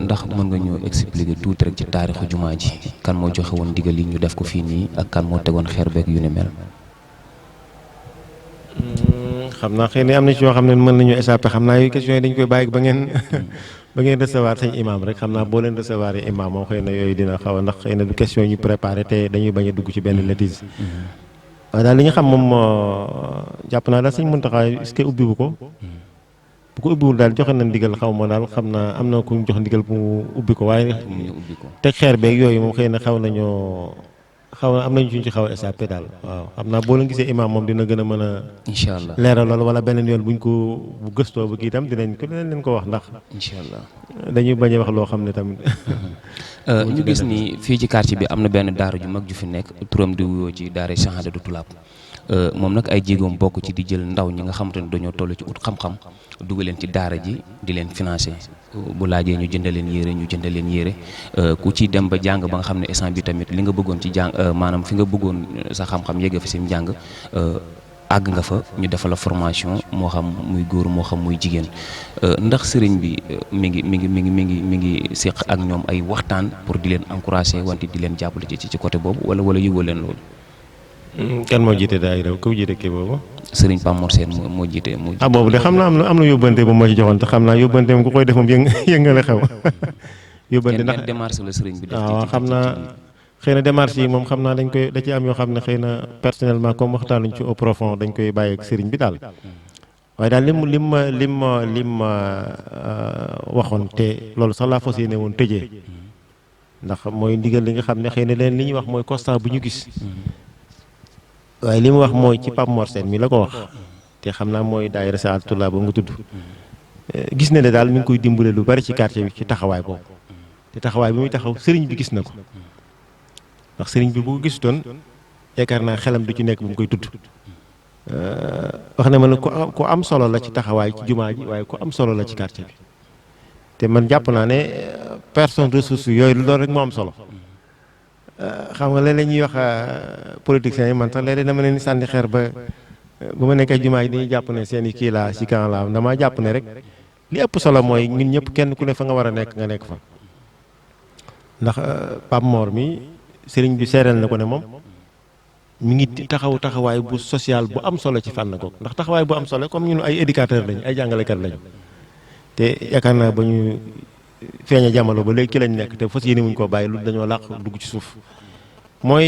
ndax mën nga ñu expliquer tuuti rek ci taarixu jumaa ji kan moo joxe woon ndigal yi ñu def ko fii nii ak kan moo tegoon xeer beeg yu ni mel. xam naa xëy na am na ci yoo xam ne mën nañu échappé xam naa yu question yi dañ koy bàyyi ba ngeen recevoir sañ imam rek xam naa boo leen recevoir yi imam moom xëy na yooyu dina xaw a ndax xëy na du question ñu préparé te dañuy bañ a dugg ci benn lëtis waaye daal li ñu xam moom jàpp naa daal sëñ Muntaxa est-ce que ubbiwu ko bu ko ubbiwul daal joxe na ndigal xaw ma daal xam naa am na ku ñu jox ndigal mu ubbi ko waaye teg xeer beeg yooyu moom xëy na xaw na am nañu suñ ci xaw a échappé daal waaw xam naa boo leen gisee imam moom dina gën a mën a incha allah leeral loolu wala beneen yoon buñ ko bu gëstoo ba kii itam dinañ leen ko wax ndax incha allah dañuy bañ a wax loo xam ne tamit ñu gis ni fii ci quartier bi am na benn daara ju mag ju fi nekk turam di wuyoo ci daara Chahadatu Tulaab moom nag ay jéegoom bokk ci di jël ndaw ñi nga xamante ne dañoo toll ci ut xam-xam dugg leen ci daara ji di leen financé bu laajee ñu jëndal leen yére ku ci dem ba jàng ba nga xam ne instant bi tamit li nga bëggoon ci jàng maanaam fi nga bëggoon sa xam-xam yegg fi si njàng àgg nga fa ñu defal la formation moo xam muy góor moo xam muy jigéen ndax sëriñ bi mi ngi seq ak ñoom ay waxtaan pour di leen encourager wante di leen jàppale ci côté boobu wala yëgoo leen loolu. kan moo jiite daayira ku jiite kii boobu. Sëriñ Pape Mor Sène moo jiite. boobu de xam naa am na yóbbante bu moo ci joxoon te xam naa yóbbante moom ku koy def moom yëngale xew. yóbbante ndax démarche la sëriñ bi def waaw xam naa xëy na démarche yi moom xam naa da ci am yoo xam ne xëy na personnellement comme waxtaanuñ ci au profond dañ koy bàyyi ak sëriñ bi daal. waaye daal lim ma waxoon te loolu sax laa fas yéene woon tëjee ndax mooy ndigal li nga xam ne xëy na leen li ñuy wax mooy constat bu ñu gis. waaye li mu wax mooy ci Pape Mor Sène mi la ko wax te xam naa mooy daayira Chahadatu Tulaab ba nga tudd gis na ne daal mi ngi koy dimbale lu bari ci quartier bi ci taxawaay boobu te taxawaay bi muy taxaw sëriñ bi gis na ko ndax sëriñ bi bu ko gisutoon yaakaar naa xelam du ci nekk bu mu koy tudd wax na ma ne ku am solo la ci taxawaay ci jumaa ji waaye ku am solo la ci quartier bi te man jàpp naa ne personne ressource yooyu loolu rek moo am solo. xam nga léeg-léeg ñuy wax politiciens yi man sax léeg-léeg dama leen sànni xeer ba ma nekkee jumaa yi dañuy jàpp ne seen i kii laa si kan laa damaa jàpp ne rek li ëpp solo mooy ñun ñëpp kenn ku ne fa nga war a nekk nga nekk fa ndax Pape Mor mi sëriñ bi seereel na ko ne moom mi ngi taxawaay bu social bu am solo ci fànn googu ndax taxawaay bu am solo comme ñun ay éducateur lañu ay jàngalekat lañu te yaakaar naa ba ñu feeña jamono ba léegi ci lañ nekk te fas yéene muñ koo bàyyi lu dañoo làq dugg ci suuf mooy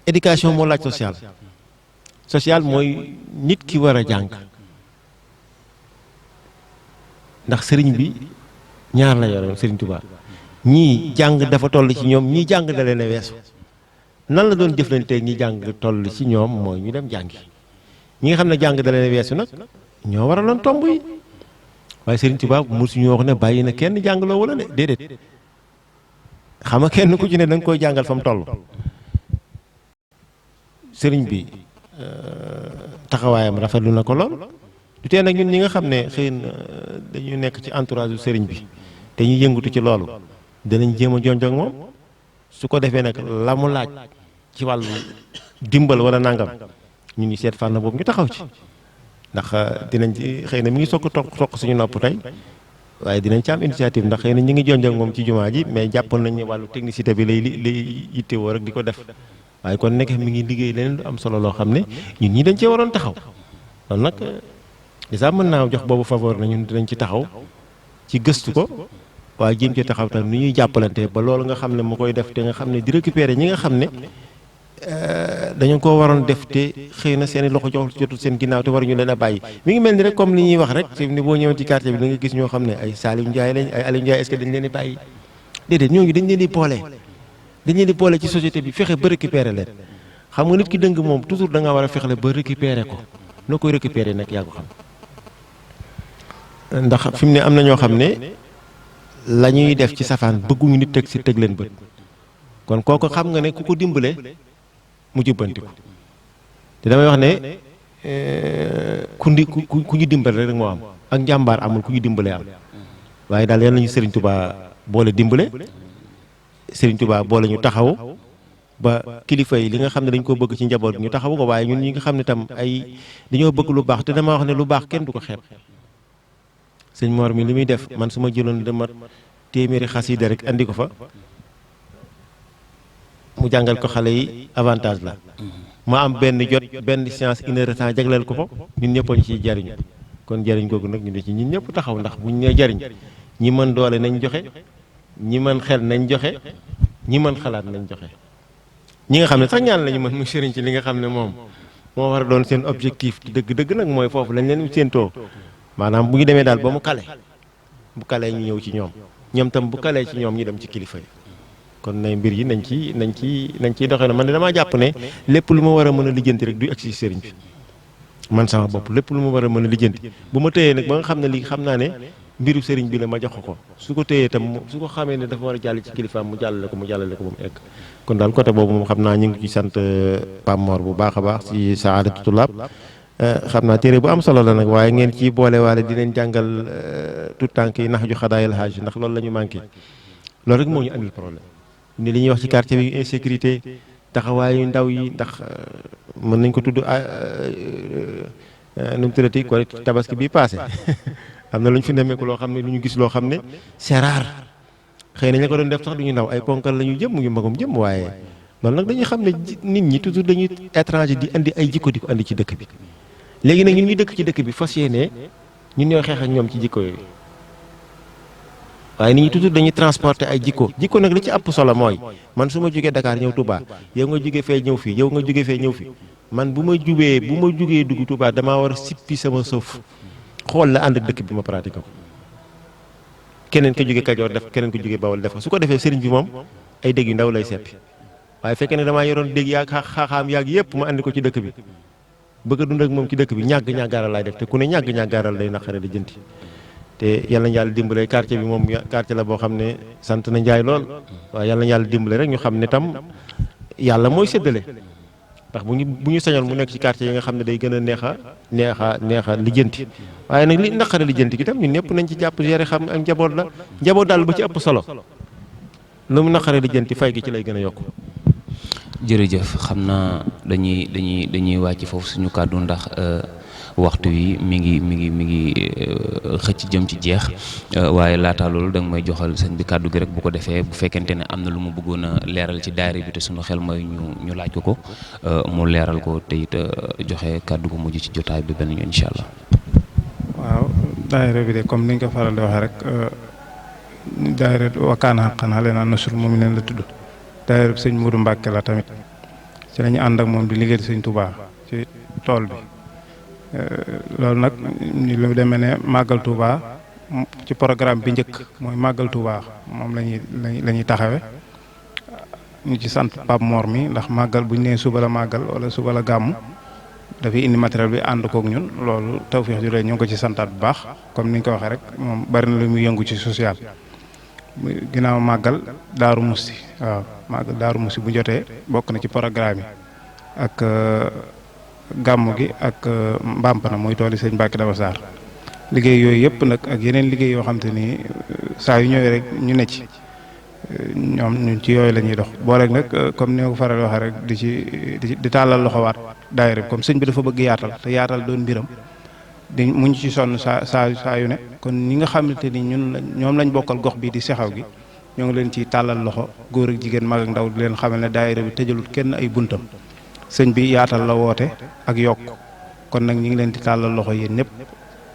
éducation moo laaj social mooy nit ki war a jàng ndax sëriñ bi ñaar la yore sëriñ Tuubaa ñii jàng dafa toll ci ñoom ñii jàng da leen a weesu nan la doon jëflanteeg ñi jàng toll ci ñoom mooy ñu dem jàngi ñi nga xam ne jàng da leen a weesu nag ñoo waraloon tomb yi waaye Serigne Touba mosuñu wax ne bàyyi na kenn jàngaloo wala de déedéet xam nga kenn ku ci ne da nga koy jàngal fa mu toll. Serigne bi taxawaayam rafetlu na ko lool du tee nag ñun ñi nga xam ne xëy na dañu nekk ci entourage Serigne bi te ñu yëngatu ci loolu danañ jéem a jonjog moom su ko defee nag la mu laaj ci wàllu dimbal wala nangam ñu ngi seet fànn boobu ñu taxaw ci ndax dinañ ci xëy na mi ngi soog a toq suñu nopp tey waaye dinañ ci am initiative ndax xëy na ñu ngi jonjog moom ci jumaa ji mais jàppoon nañ ne wàllu technicité bi lay yittewoo rek di ko def waaye kon nekk mi ngi liggéey leneen lu am solo loo xam ne ñun ñi dañ cee waroon taxaw loolu nag déjà mën naa jox boobu faveur na ñun dinañ ci taxaw ci gëstu ko waaye jéem ci taxaw tam ni ñuy jàppalante ba loolu nga xam ne mu koy def te nga xam ne di récupérer ñi nga xam ne dañu ko waroon def te xëy na seen i loxo jotul seen ginnaaw te waruñu leen a bàyyi mi ngi mel ni rek comme li ñuy wax rek ni boo ñëwoon ci quartier bi da nga gis ñoo xam ne ay Salim Ndiaye lañ ay Aliou Ndiaye est-ce que dañ leen di bàyyi déedéet ñooñu dañ leen di boole ci société bi fexe ba récupérer leen xam nga nit ki dëng moom toujours da nga war a fexele ba récupérer ko noo koy récupérer nag yaa ko xam ndax fi mu ne am na ñoo xam ne la ñuy def ci safaan bëgguñu nit teg leen bët kon kooku xam nga ne ku ko dimbale mu jubbanti ko te damay wax ne ku ñu dimbale rek moo am ak njàmbaar amul ku ñu dimbale am waaye daal yal nañu Serigne Touba boole dimbale Serigne Touba boole ñu taxaw ba kilifa yi li nga xam ne dañ ko bëgg ci njaboot ñu taxaw ko waaye ñun ñi nga xam ne tam ay dañoo bëgg lu baax te dama wax ne lu baax kenn du ko xeeb sëñ Mor mi li muy def man su ma jëloon dama téeméeri xasida rek andi ko fa mu jàngal ko xale yi avantage la ma am benn séance 1 heure de temps jagleel ko fa ñun ñëpp ñu ciy jariñu kon jariñ googu nag ñu ne ci ñun ñëpp taxaw ndax buñ nee jariñ ñi mën doole nañ joxe ñi mën xel nañ joxe ñi mën xalaat nañ joxe ñi nga xam ne sax ñaan lañu mën mu sëriñ ci li nga xam ne moom moo war a doon seen objectif dëgg nag mooy foofu lañ leen séentoo maanaam bu ñu demee daal ba mu kale bu kalee ñu ñëw ci ñoom tam bu kalee ci ñoom ñu dem ci kilifa yi kon nay mbir yi nañ ciy doxee na man de damaa jàpp ne lépp lu ma war a mën a lijjanti rek du agsi ci sëriñ bi man sama bopp lépp lu ma war a mën a lijjanti bu ma tëyee nag ba nga xam ne lii xam naa ne mbiru sëriñ bi la ma jox ko su ko téyee tam su ko xamee ne dafa war a jàll ci kilifaam mu jàllale ko ba mu egg kon daal côté boobu moom xam naa ñu ngi ci sant Pape Mor bu baax a baax ci Saadatu Tulaab xam naa téere bu am solo la nag waaye ngeen ci boole waale dinañ jàngal tout tànk yi nax ju xadaayal haaj ndax loolu la ñu manqué loolu rek moo ñu andil problème ni li ñuy wax ci quartier bi insécurité taxawaayu ndaw yi ndax mën nañ ko tudd nu mu tuddati ko tabaski bi passé am na lu ñu fi nemmeeku loo xam ne lu ñu gis loo xam ne c'est rare xëy na ña ko doon def sax du ñu ndaw ay ponkal la ñu jëm mu ngi magum jëm waaye loolu nag dañuy xam ne nit ñi toujours dañuy étranger di andi ay jikko di ko andi ci dëkk bi léegi nag ñun ñu dëkk ci dëkk bi fas yéene ñun ñooy xeex ak ñoom ci jikko yooyu waaye nit ñi toujours dañuy transporter ay jikko nag li ci ëpp solo mooy man su ma jógee Dakar ñëw Touba yow nga jógee fee ñëw fii yow nga jógee fee ñëw fii man bu ma jugee dugg Touba damaa war a sippi sama suuf xool la ànd dëkk bi ma pratiqué ko keneen ko jógee Kajoor def keneen ko jógee Bawol def ko su ko defee sëriñ bi moom ay dégg yu ndaw lay seppi waaye fekkee ne damaa yoroon dégg yaag xaaxaam yaag yëpp ma andi ko ci dëkk bi bëgg a dund ak moom ci dëkk bi ñàggaaral laay def te ku ne ñàggaaral day naqare di jënti te yàlla na yàlla dimbale quartier bi moom quartier la boo xam ne sant na njaay lool waaye yàlla na yàlla dimbale rek ñu xam ne tam yàlla mooy séddale ndax bu ñu sañoon mu nekk ci quartier yi nga xam ne day gën a neex a lijjanti waaye nag li naqare lijjanti gi tam ñun ñëpp nañ ci jàpp yare xam ak njaboot la njaboot daal ba ci ëpp solo lu mu naqare lijjanti fay gi ci lay gën a yokk. jërëjëf xam naa dañuy wàcc foofu suñu kàddu ndax waxtu wi mi ngi xëcc jëm ci jeex waaye laata loolu da nga may joxal sëñ bi kàddu gi rek bu ko defee bu fekkente ne am na lu mu bëggoon a leeral ci daayira bi te suñu xel mooy ñu laaj ko mu leeral ko te it joxe kàddu gu mujj ci jotaay bi benn yoon incha allah. waaw daayira bi de comme ni nga ko faral di waxee rek daayira Wakana Haqqan Alaynaa Nasrul Mu'miniin la tudd daayira sëñ Mourou Mbacke la tamit ci la ñu ànd ak moom di liggéey sëñ Touba ci tool bi. loolu nag lu demee ne màggal Touba ci programme bi njëkk mooy màggal Touba moom la ñuy taxawe ñu ci sant Pape Mor mi ndax màggal bu ñu nee suba la màggal wala suba la gàmm dafay indi matériel bi ànd kook ñun loolu tawfeex ju rëy ñu ngi ko ci santaat bu baax comme ni ñu ko waxee rek moom bari na lu muy yëngu ci social. ginnaaw màggal Daaru Musti waaw màggal Daaru Musti bu jotee bokk na ci programme yi ak gàmmu gi ak Mbampana mooy tooli sëñ Mbàkke Daba Sarr liggéey yooyu yëpp nag ak yeneen liggéey yoo xam te ni saa yu ñëwee rek ñu ne ci ñoom ñun ci yooyu la ñuy dox booleeg nag comme ni ma ko faral waxee rek di tàllal loxowaat daayira bi comme sëñ bi dafa bëgg yaatal te yaatal doon mbiram di muñ ci sonn saa yu ne kon ñi nga xamante ni ñoom lañ bokkal gox bi di sexaw gi ñoo ngi leen ci tàllal loxo góor ak jigéen mag ak ndaw di leen xamal ne daayira bi tëjalul kenn ay buntam sëñ bi yaatal la woote ak yokk kon nag ñi ngi leen di tàllal loxo yéen ñëpp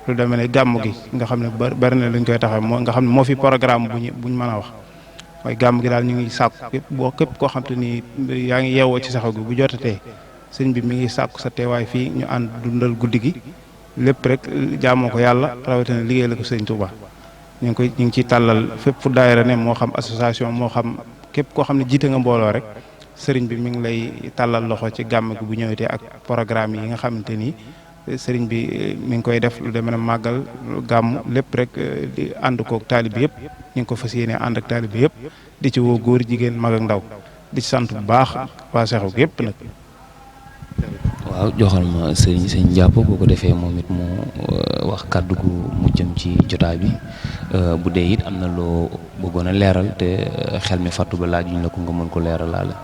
lu demee ne gàmm gi nga xam ne bari na luñ koy taxaw nga xam ne moo fi programme buñ mën a wax waaye gàmm gi daal ñu ngi sàkku képp koo xam te ni yaa ngi yeewoo ci saxaw gi bu jotatee sëñ bi mi ngi sàkku sa teewaay fii ñu ànd dundal guddi gi lépp rek jaamoo ko yàlla rawatina liggéey la ko sëñ Touba ñu ngi ciy tàllal fépp fu daayira ne moo xam association moo xam képp koo xam ne jiite nga mbooloo rek sëriñ bi mi ngi lay tàllal loxo ci gàmm gi bu ñëwetee ak programme yi nga xamante ni sëriñ bi mi ngi koy def lu demee ne màggal gàmm lépp rek di ànd koog taalib bi yëpp ñu ngi ko fas yéene ànd ak taalib bi yëpp di ci woo góor jigéen mag ak ndaw di ci sant bu baax waa Seexu gi yëpp nag. waaw joxal ma sëñ jàpp boo ko defee moom it mu wax kàddu gu mujjam ci jotaay bi bu dee it am na loo bëggoon a leeral te xel mi fàttu ba laaj ñu la ko nga mën ko leeralaale.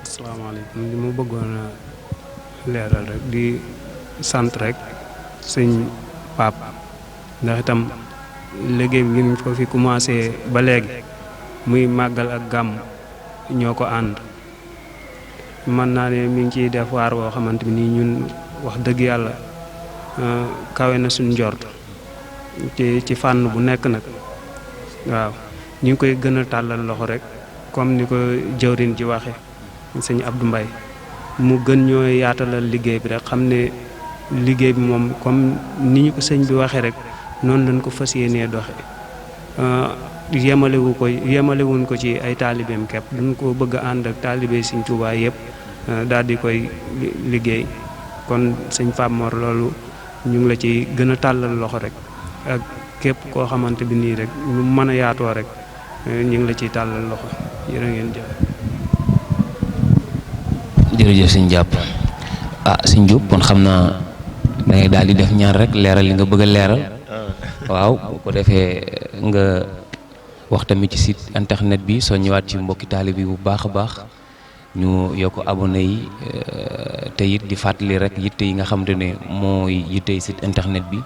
asalaamaaleykum li mu bëggoon a leeral rek di sant rek sëñ Pape ndax itam liggéey bi ñu ko fi commencé ba léegi muy màggal ak gàmm ñoo ko ànd. mën naa ne mi ngi ciy def waar woo xamante ni ñun wax dëgg yàlla kawe na suñ njort ci fànn bu nekk nag waaw ñu ngi koy gën a tàllal loxo rek comme ni ko jëwrin ji waxe sëñ Abdou Mbaye mu gën ñoo yaatalal liggéey bi rek xam ne liggéey bi moom comme ni ñu ko sëñ bi waxee rek noonu lañ ko fas yéenee doxe yemalewuñ ko ci ay taalibeem képp duñ ko bëgg a ànd ak taalibe sëñ Tuubaa yëpp daal di koy liggéey kon sëñ Pape Mor loolu ñu ngi la ci gën a tàllal loxo rek ak képp koo xamante bi nii rek ñu mën a yaatoo rek ñu ngi la ciy tàllal loxo jërë ngeen jëf. jërëjëf sëñ jàpp sëñ Diop kon xam naa da ngay daal di def ñaar rek leeral li nga bëgg a leeral waaw bu ko defee nga wax tamit ci site internet bi soo ñëwaat ci mbokki taalibe bi bu baax a baax ñu yokk abonné yi te it di fàttali rek yitte yi nga xamante ne mooy yittey site internet bi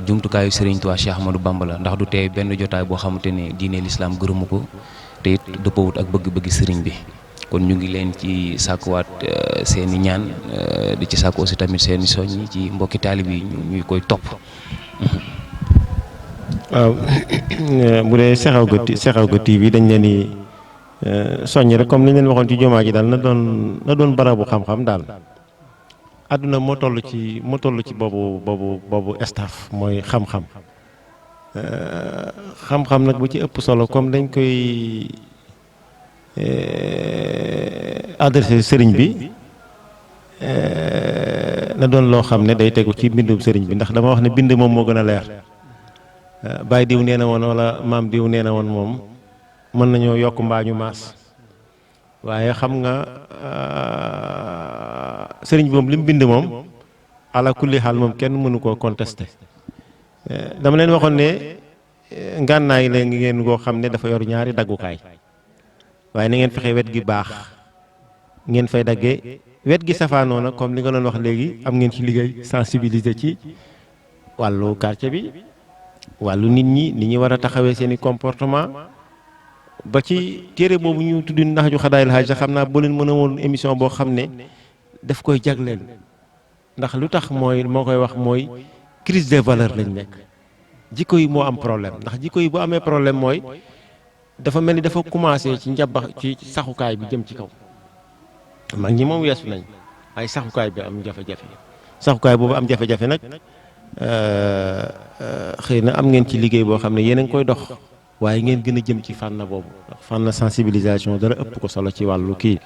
jumtukaayu Serigne Touba Cheikh Ahmadou Bamba la ndax du tee benn jotaay boo xamante ne diine l'islam gërëmu ko te it dëppawut ak bëgg-bëggi sëriñ bi kon ñu ngi leen ci sàkkuwaat seeni ñaan di ci sàkku aussi tamit seeni soññi ci mbokki taalibe yi ñuy koy topp. waaw bu dee Seexaw ga TV dañ leen di soññ rek comme li ñu leen waxoon ci jumaa ji daal na doon barabu xam-xam daal àdduna moo toll ci boobu staff mooy xam-xam xam-xam nag bu ci ëpp solo comme dañ koy adressé sëriñ bi na doon loo xam ne day tegu ci mbindum sëriñ bi ndax dama wax ne bind moom moo gën a leer baay diw nee na woon wala maam diw nee na woon moom mën nañoo yokk mbaa ñu maas waaye xam nga sëriñ bi moom li mu bind moom ala kulli xaal moom kenn mënu koo contesté dama leen waxoon ne ngànnaay la ngeen koo xam ne dafa yor ñaari daggukaay waaye na ngeen fexe wet gi baax ngeen fay daggee wet gi safaanoo na comme li nga doon wax léegi am ngeen ci liggéey sensibiliser ci wàllu quartier bi wàllu nit ñi ni ñu war a taxawee seen i comportement ba ci téere boobu ñu tudd ndax ju xadaayil xaaj sax xam naa boo leen mën a woon émission boo xam ne daf koy jagleel ndax lu tax moo koy wax mooy crise des valeurs lañ nekk jikko yi moo am problème ndax jikko yi bu amee problème mooy dafa mel ni dafa commencé ci njabax ci saxukaay bi jëm ci kaw mag ñi moom weesu nañ ay saxukaay bi am jafe-jafe saxukaay boobu am jafe-jafe nag xëy na am ngeen ci liggéey boo xam ne yéen a ngi koy dox waaye ngeen gën a jëm ci fànn boobu ndax fànn sensibilisation dara ëpp ko solo ci wàllu kii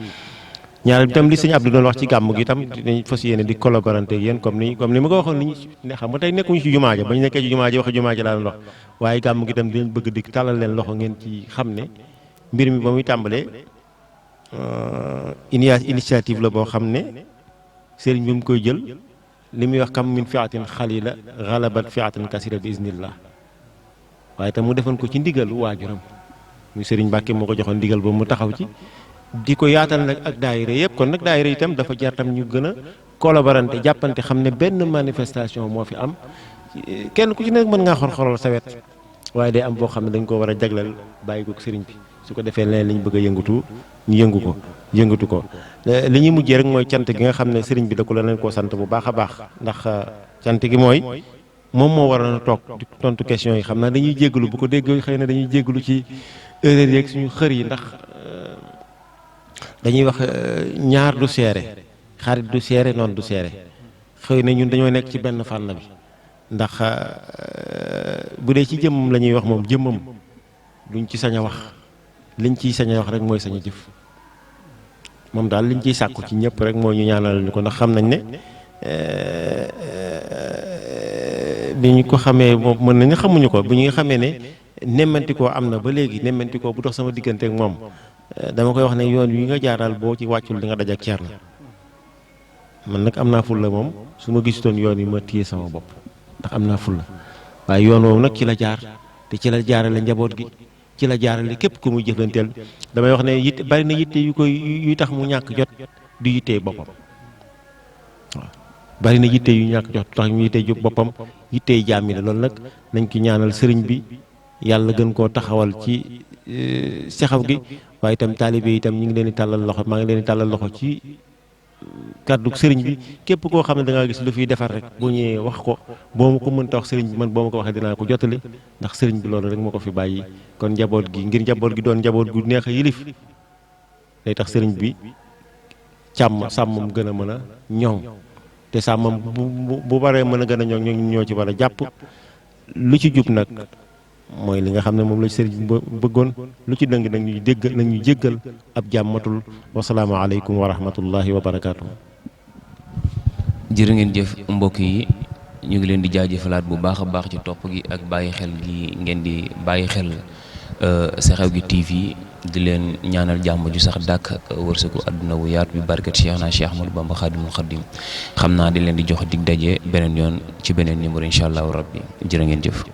ñaar itam li sëñ Abdou doon wax ci gàmm gi itam dañ fas yéene di collaborante ak yéen comme ni ma ko waxoon ni ne xam nga tey nekkuñu ci jumaa ja ba ñu nekkee ci jumaa ja wax jumaa ja laa doon wax waaye gàmm gi itam dinañ bëgg di tàllal leen loxo ngeen ci xam ne mbir mi ba muy tàmbalee initiative la boo xam ne sëriñ bi mu koy jël li muy wax kam min fiatin xalila galabat fiatan kasira bi iznillah waaye itam mu defoon ko ci ndigalu waajuram muy sëriñ Mbàkke moo ko joxoon ndigal ba mu taxaw ci di ko yaatal nag ak daayira yëpp kon nag daayira itam dafa jar tam ñu gën a collaborante jàppante xam ne benn manifestation moo fi am kenn ku ci nekk mën ngaa xor-xoral sa wet waaye day am boo xam ne dañ ko war a jagleel bàyyi ko sëriñ bi su ko defee leneen li ñu bëgg a yëngatu ñu yëngatu ko li ñuy mujjee rek mooy cant gi nga xam ne sëriñ bi da ko la leen koo sant bu baax a baax ndax cant gi mooy moom moo waroon a toog di tontu question yi xam naa dañuy jéggalu bu ko déggee xëy na dañuy jéggalu ci erreur yeeg suñu xër yi ndax dañuy wax ñaar du seere xarit du seere noonu du seere xëy na ñun dañoo nekk ci benn fànn bi ndax bu dee ci jëmmam la ñuy wax moom jëmmam duñ ci sañ a wax liñ ciy sañ a wax rek mooy sañ a jëf moom daal liñ ciy sàkku ci ñëpp rek mooy ñu ñaanal ñu ko ndax xam nañ ne bi ñu ko xamee moom mën nañu xamuñu ko bu ñu xamee ne nemmantikoo am na ba léegi nemmantikoo bu dox sama diggante ak moom dama koy wax ne yoon wi nga jaaral boo ci wàccul di nga daj ak ceer na man nag am naa fulla moom su ma gisutoon yoon yi ma téye sama bopp ndax am naa fulla waaye yoon woowu nag ci la jaar te ci la jaarale njaboot gi ci la jaarale képp ku muy jëflanteel damay wax ne yitte bari na yitte yuy tax mu ñàkk jot du yittee boppam waaw bari na yitte yu ñàkk jot tax mu yittee jub boppam yittee jaam yi la loolu nag nañ ki ñaanal sëriñ bi yàlla gën koo taxawal ci sexaw gi waaye itam taalibe itam ñu ngi leen di tàllal loxo maa ngi leen di tàllal loxo ci kàddu sëriñ bi képp koo xam ne da ngaa gis lu fiy defar rek boo ñëwee wax ko boo ma ko mënta wax sëriñ bi man boo ma ko waxee dinaa ko jottali ndax sëriñ bi loolu rek moo ko fi bàyyi kon njaboot gi ngir njaboot gi doon njaboot gu neex a yilif day tax sëriñ bi sàmmam gën a mën a ñoŋ te sàmmam bu baree mën a gën a ñoŋ ñoo ci war a jàpp lu ci jub nag mooy li nga xam ne moom la sëriñ bëggoon lu ci dëng nag ñuy jéggal ab jàmmatul wasalaamaaleykum wa rahmatullahi wa barakaatu. jërë ngeen jëf mbokk yi ñu ngi leen di jaajëfalaat bu baax a baax ci topp gi ak bàyyi xel gi ngeen di bàyyi xel Xew gi TV di leen ñaanal jàmm ju sax dàkk wërsëgu àdduna wu yaatu bi barkat Cheikh naa Cheikh Ahmadou Bamba Xaadimul Xaadim xam naa di leen di jox dig daje beneen yoon ci beneen numéro incha allahu rabbi jërë ngeen jëf.